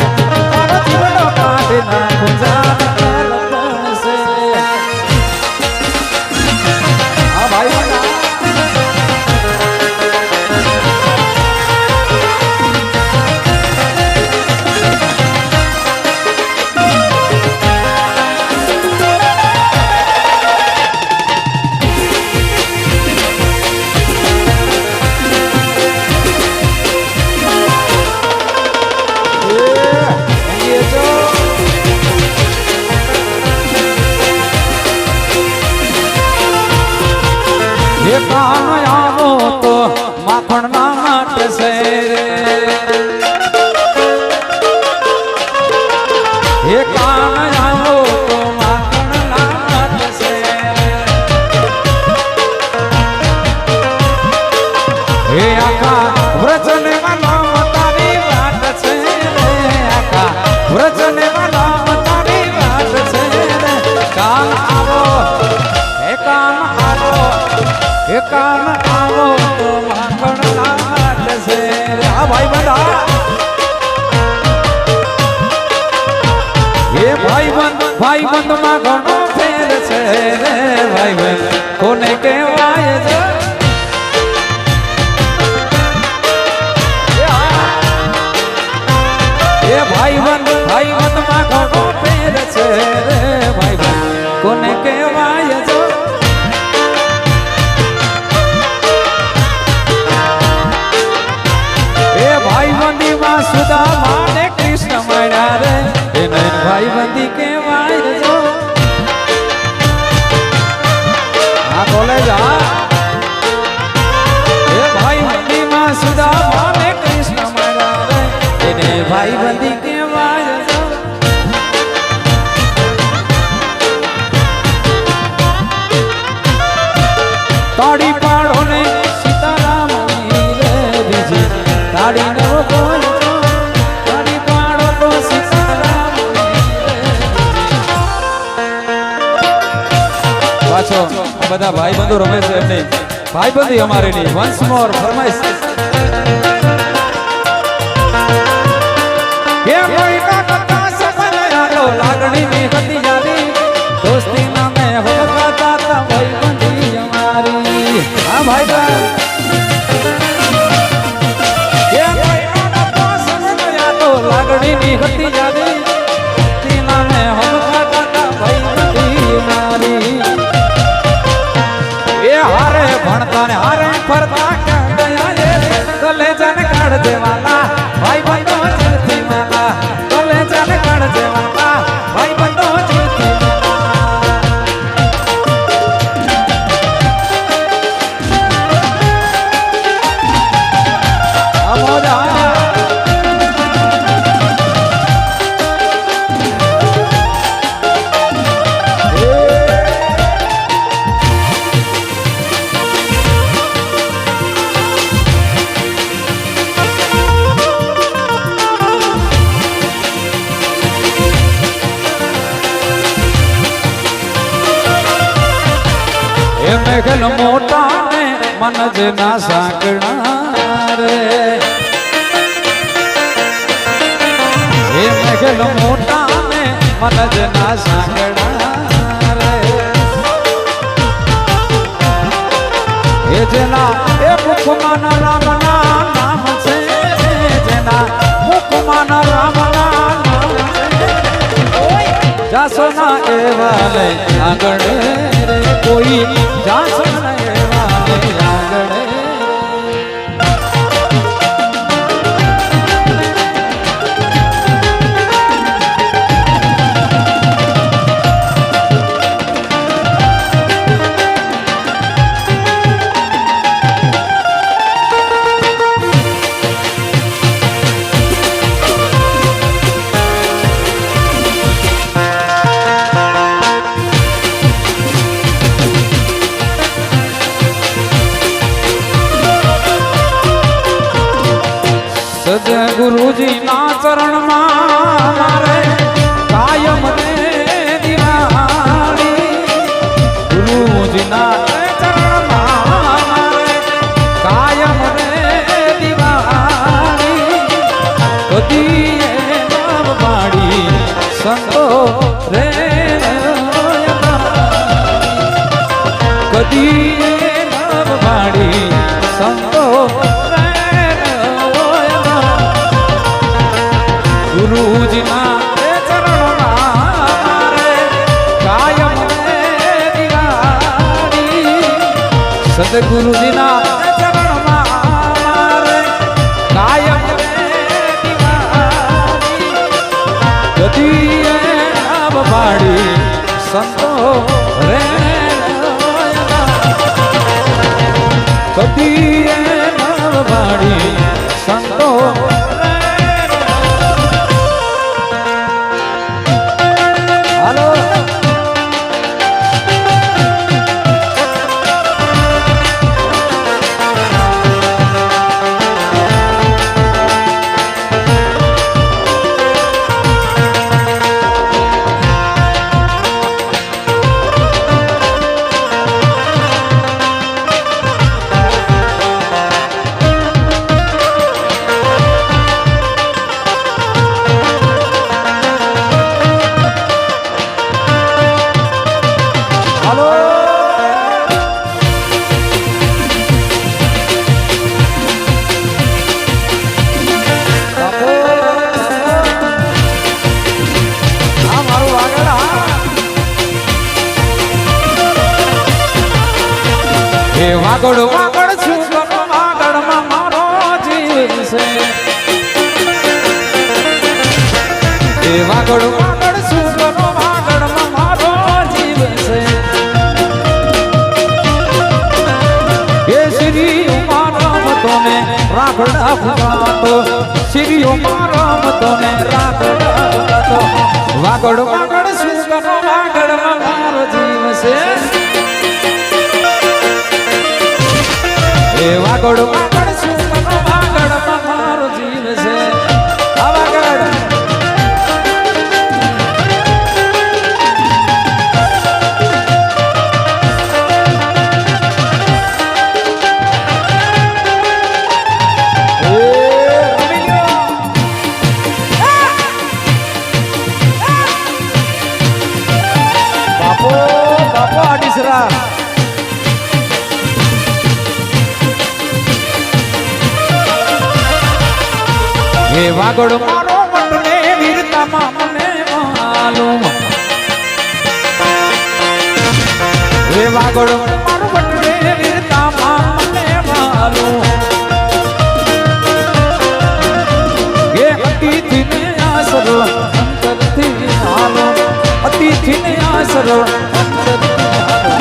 મારો જીવનો કાઢી નાખું જાન દર્પણ છે હા ભાઈબંધ કાન આવો તો માખણ ના માટે છે હે કાન આવો તો માખણ ના માટે છે હે આખા વ્રજને વાલા તારી વાત છે આખા વ્રજને વાલા તારી વાત છે કાન આવો હે કાન આવો એ કાન આવો તો માખણ નાટ છે આ ભાઈ બંધા એ ભાઈ બંધ માં ઘણો ફેર છે રે ભાઈ બંધ કોને કહેવાય છે એ ભાઈ બંધ માં ઘણો ફેર છે રે ભાઈ બંધ કોને કહેવાય છે ભાઈબંધી માં સુદામા ને કૃષ્ણ મળ્યા રે એને ભાઈબંધી કહેવાય જો આ કોલેજ આ એ ભાઈબંધી માં સુદામા ને કૃષ્ણ મળ્યા રે એને ભાઈબંધી કહેવાય જો તાળી પાડો ને સીતારામ રે બીજી તાળી નવો બોલ તાળી પાડો તો સીતારામ પાછો બધા ભાઈબંધો રમે છે એમને ભાઈબંધી અમારી ની વન્સ મોર ફરમાઈશ કે કોઈ કાકા સપનાયો લાગણી ની હતી યારી દોસ્તી નામે હોગાતા તા ભાઈબંધી અમારી હા ભાઈબંધ લાગણી ની હતી યાદી તીના મે હમ કાકા ભાઈ મારી એ હારે ભણતા ને હારે ફરતા ગયા રે કલે જાને કાઢ દેવાલા ભાઈ ભાઈ નો જીતી માલા કલે જાને કાઢ દેવાલા ભાઈ ભાઈ નો જીતી માલા મોજા મેઘલ મોટા ને મનજ ના સાંકણા રે એ મેઘલ મોટા ને મનજ ના સાંકણા રે એ જેના એ મુખમાં રામ ના નામ છે જેના મુખમાં રામ ના નામ છે જાસો ના એવા લે આગળ રે કોઈ જાસો ના એવા લે આગળ સંતો રે કદી નવ વાડી સંતો રે ગુરુજીના ચરણમાં રે કાયમ રે દિવાળી સદગુરુજીના ચરણમાં રે કાયમ રે દિવાળી કદી નવ વાડી સંતો રે કદી નવ વાડી સંતો હાલો વાગડ વાગડ છું વાગડમાં મારો જીવ છે એ વાગડ વાગડ છું વાગડમાં મારો જીવ છે એ શ્રી ઉમારામ તોને રાખડા ફૂટાતો શ્રી ઉમારામ તોને રાખડા ફૂટાતો વાગડ વાગડ છું વાગડમાં મારો જીવ છે એ વાગડ વાગડ શું વાગડમાં મારો જીવ છે આ વાગડ બાપો બાપો આડીસરા હે વાગડ મારો મટને વીરતામાં મને માલુમ હે વાગડ મારો મટને વીરતામાં મને માલુમ હે અતિથિને આસરો અંતરથી હાલો અતિથિને આસરો અંતરથી હાલો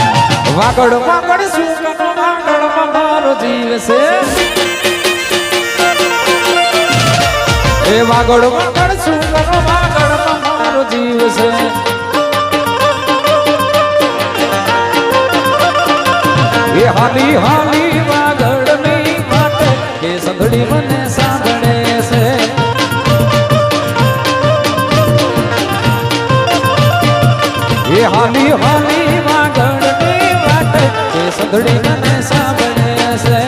વાગડ વાગડ શું કરો વાગડમાં મારો જીવ છે એ વાગડ વાગડ શું કરો વાગડમાં મારો જીવ છે એ હાલી હાલી વાગડની વાત એ સંભળી મને સાંભળે છે એ હાલી હાલી વાગડની વાત એ સંભળી મને સાંભળે છે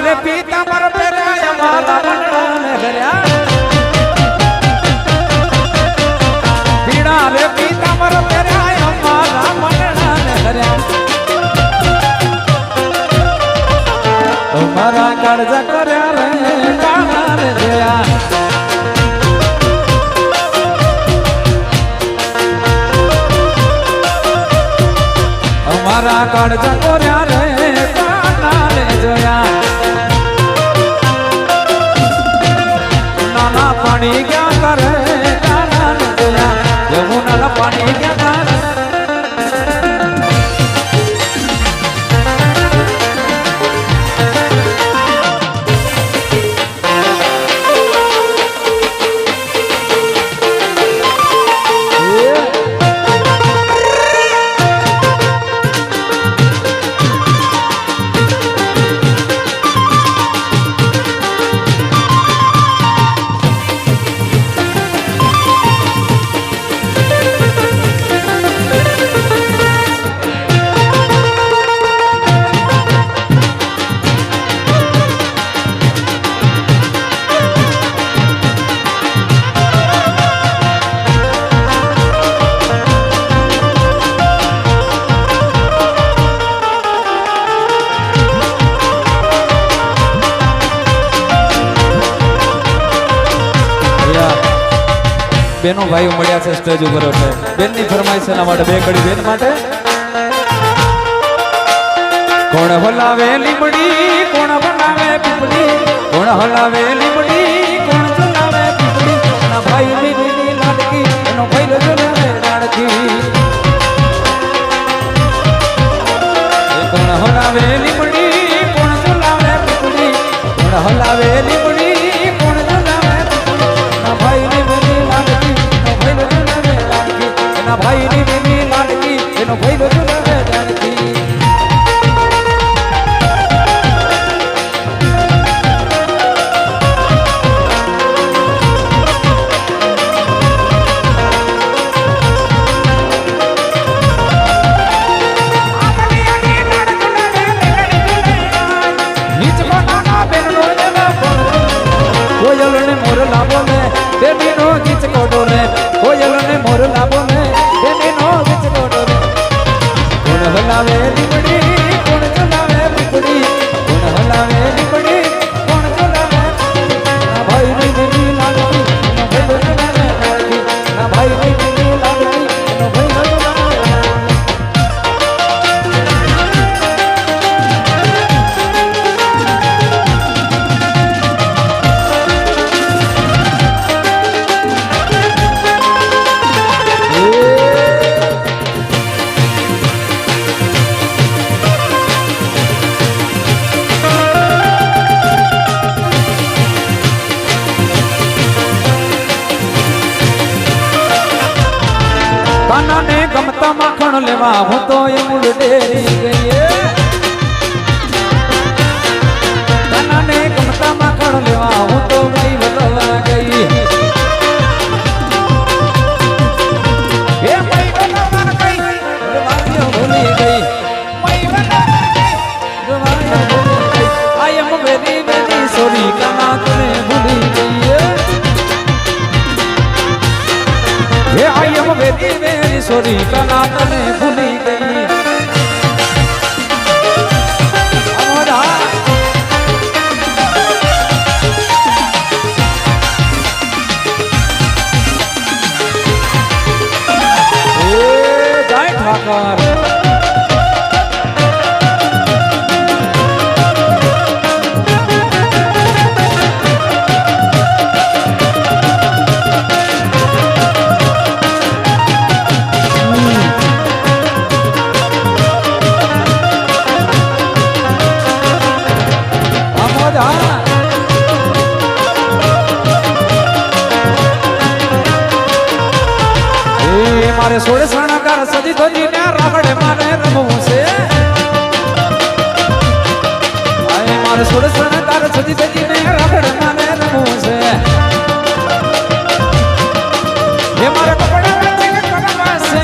રે પીતાંબર પહેરાય મારા મંડળાને ઘર્યા પીડા રે પીતાંબર પહેરાય મારા મંડળાને ઘર્યા મારા કાળજા કર્યા રે કાળા રે જોયા અમારા કાળજા કર્યા રે કાળા રે જોયા પાણી ક્યાં કરે કાના ને જોયા યમુના પાણી ક્યાં કરે બેનો ભાઈઓ મળ્યા છે સ્ટેજ ઉપર એટલે બેનની ફરમાઈશ એના માટે બે કડી બેન માટે કોણ હલાવે લીમડી કોણ બનાવે પીપળી કોણ હલાવે લીમડી કોણ ચલાવે પીપળી એના ભાઈ ની લાડકી એનો ભાઈ લજોને લાડકી કોણ હલાવે લીમડી કોણ ચલાવે પીપળી કોણ હલાવે લીમડી કોણ ચલાવે પીપળી એના ભાઈ ની લાડકી એનો ભાઈ લજોને લાડકી એના ભાઈ ની લાડકી એનો ભાઈ લજોને લાડકી ગમતા માખણ લેવા હું તો એ મૂળ ડેરી ગઈ કાનાને ગમતા માખણ લેવા હું તો ગઈ વલવા ગઈ એ મઈ વલવા ગઈ વારીઓ ભૂલી ગઈ મઈ વલવા ગઈ વારીઓ ભૂલી ગઈ આઈ એમ વેરી વેરી સોરી કાના તને ભૂલી ગઈ એ આઈ એમ વેરી વેરી સોરી કાના તને ભૂલી ગઈ અમરા એ જય ઠાકર મારે સોળે સણકાર સજી ધોજી ને રાગડે મારે રમવું છે મારે સોળે સણકાર સજી ધોજી ને રાગડે મારે રમવું છે એ મારે કપડા મેચિંગ કરવા છે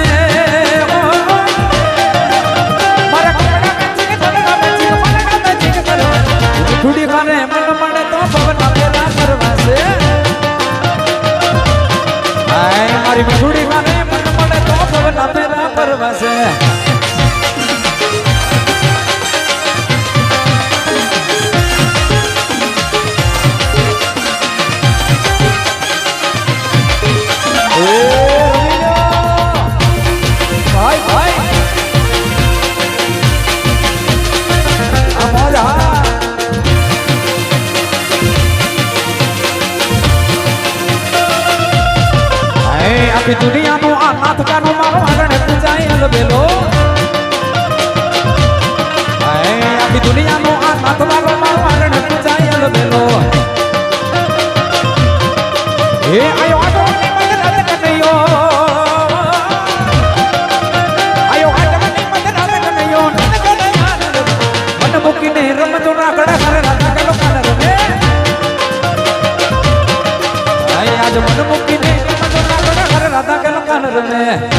મારે કપડા મેચિંગ કરવા મેચિંગ કરવા થોડી ખાને મન મળે તો પવન પેલા કરવા છે મારી મધુડી ખાને પવન પેરા પરવાસે ભાઈ ભાઈ આખી દુનિયાનું આ નાથકાનું મારો આગળ પૂજાય અલબેલો આખી દુનિયાનું આ નાથવાળો મારો આગળ પૂજાય અલબેલો હે આયો આટો મદદ કનયો આયો આટો મદદ કનયો મન મૂકીને રમતો રાગડા કરે રાગા ગલો કાન રમે આજ મન મૂકીને રાધા કે લખાન રમે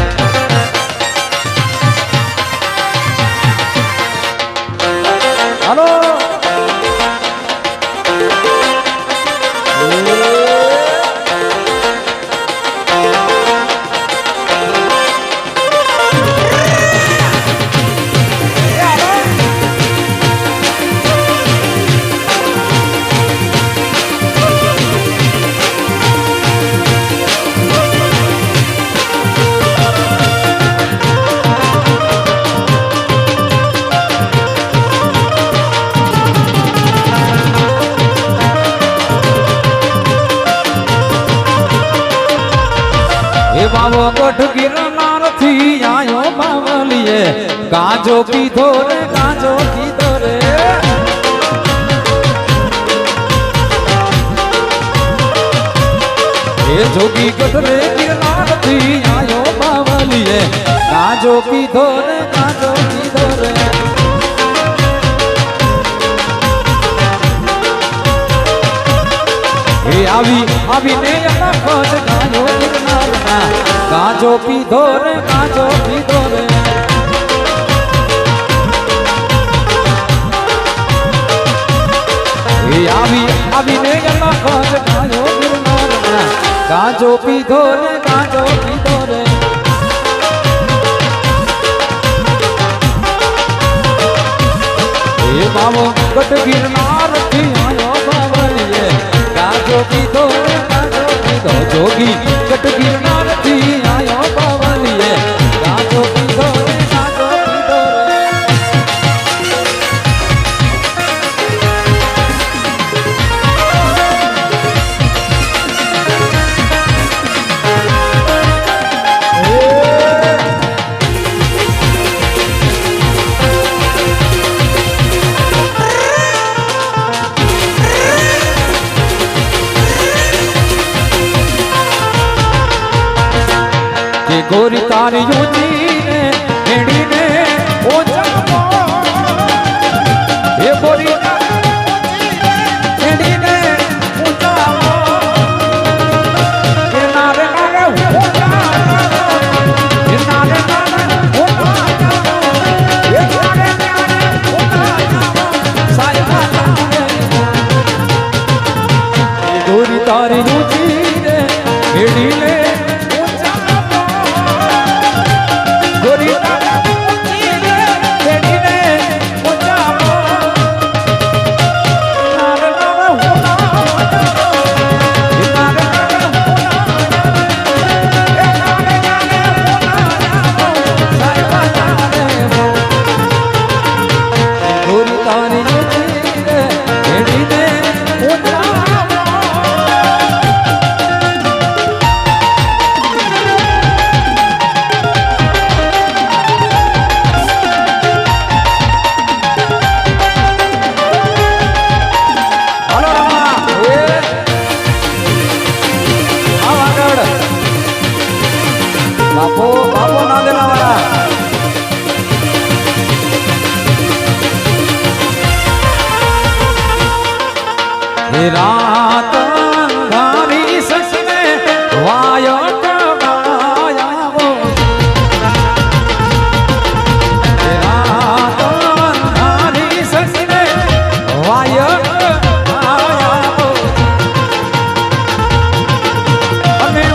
બાવો ગઢ ગિરનાર થી આયો બાવલીએ ગાજો પીધો રે ગાજો પીધો રે એ જોગી ગઢ રે ગિરનાર થી આયો બાવલીએ ગાજો પીધો રે ગાજો પીધો રે એ આવીને લખો જ ગાયો ગિરનારના ગાજો પીધો રે ગાજો પીધો રે એ આવીને લખો જ ગાયો ગિરનારના ગાજો પીધો રે ગાજો પીધો રે એ બાવો ગઢ ગિરનાર થી આયો બાવલીએ ગાજો પીધો રે ગાજો પીધો જોગી ગઢ ગિરનાર થી આયો બાવલીએ ગાજો પીધો રે ગાજો પીધો રે ગોરી તારી ઊંચી ને હેડી ને ઓછો એ ગોરી હેડી ને ઓછો એ નારે નારે ઓછો એ નારે નારે ઓછો એ નારે નારે ઓછો સાયા એ ગોરી તારી ઊંચી ને હેડી ને બાપો ના દેલા વાળા હે રાત અંધારી સસને વાયો કવાયાવો હે રાત અંધારી સસને વાયો કવાયાવો અને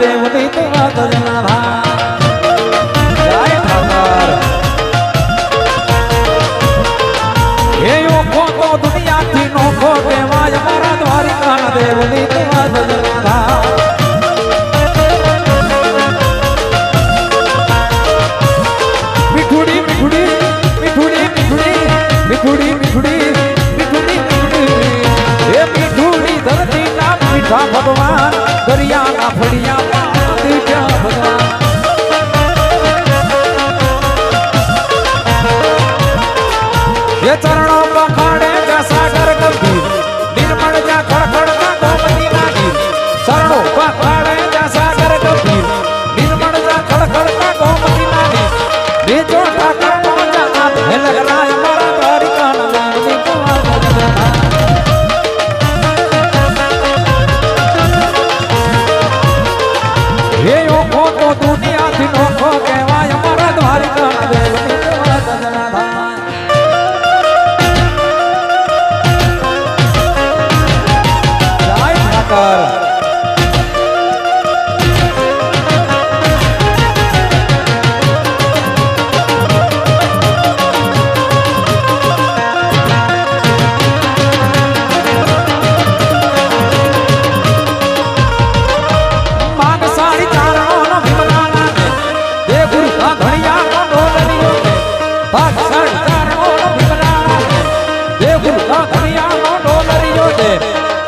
દેવની તો ગજના ભાઈ જય ઠાકર એ ઓખો તો દુનિયાથી નોખો કહેવાય મારા દ્વારિકાના દેવની તો ગજના ભાઈ મીઠુડી મીઠુડી મીઠુડી મીઠુડી મીઠુડી મીઠુડી મીઠુડી મીઠુડી એ મીઠુડી ધરતી ના મીઠા ભગવાન દરિયાના ફળિયા દીઠા ભગવાન એ ચરણો પખાડે જા સાગર ગંભીર નિર્મળ જા ખડખડતા ગોમતી નાગી ચરણો પખાડે જા સાગર ગંભીર નિર્મળ જા ખડખડતા ગોમતી નાગી નીચો ઠાકર પહોંચા આપ હે લગરાય મારા દ્વારિકાના દેવની કુમાર હે ઓખો તો દુનિયાથી નોખો કહેવાય મારા દ્વારિકાના દેવની કુમાર જય ઠાકર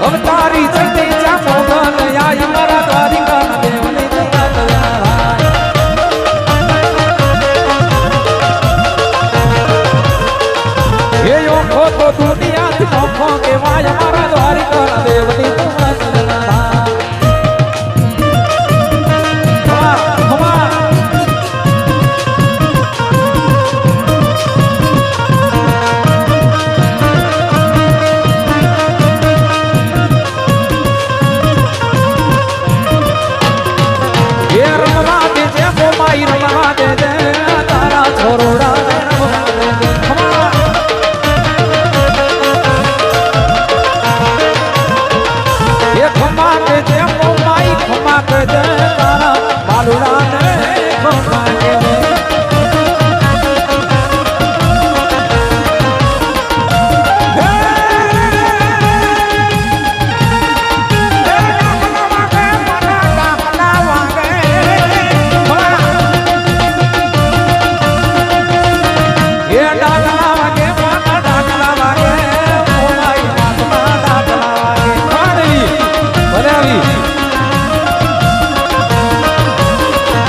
અવતારી જલ્દી જા મોગલ આય મારા દ્વારિકાના દેવની હે ઓખો તો દુનિયાથી નોખો કહેવાય મારા દ્વારિકાના દેવની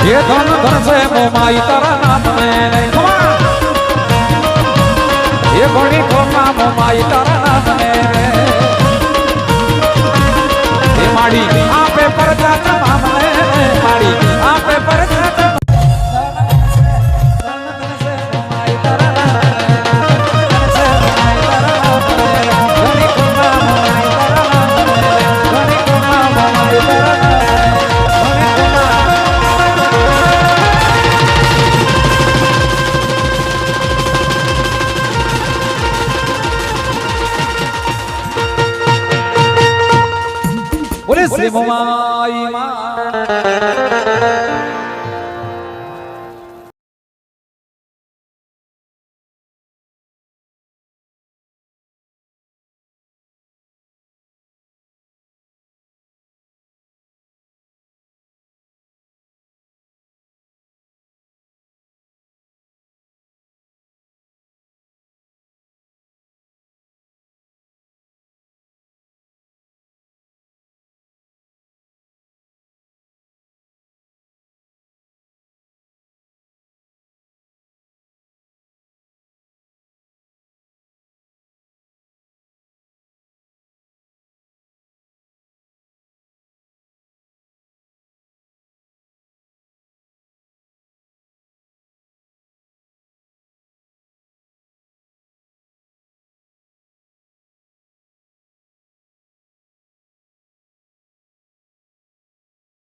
ये धन धन से मोमाई तारा नाम में ये बड़ी खोमा मोमाई तारा नाम में ये माड़ी आपे पर जाता मामले माड़ी आपे पर जाता શ્રી મોમાઈ માં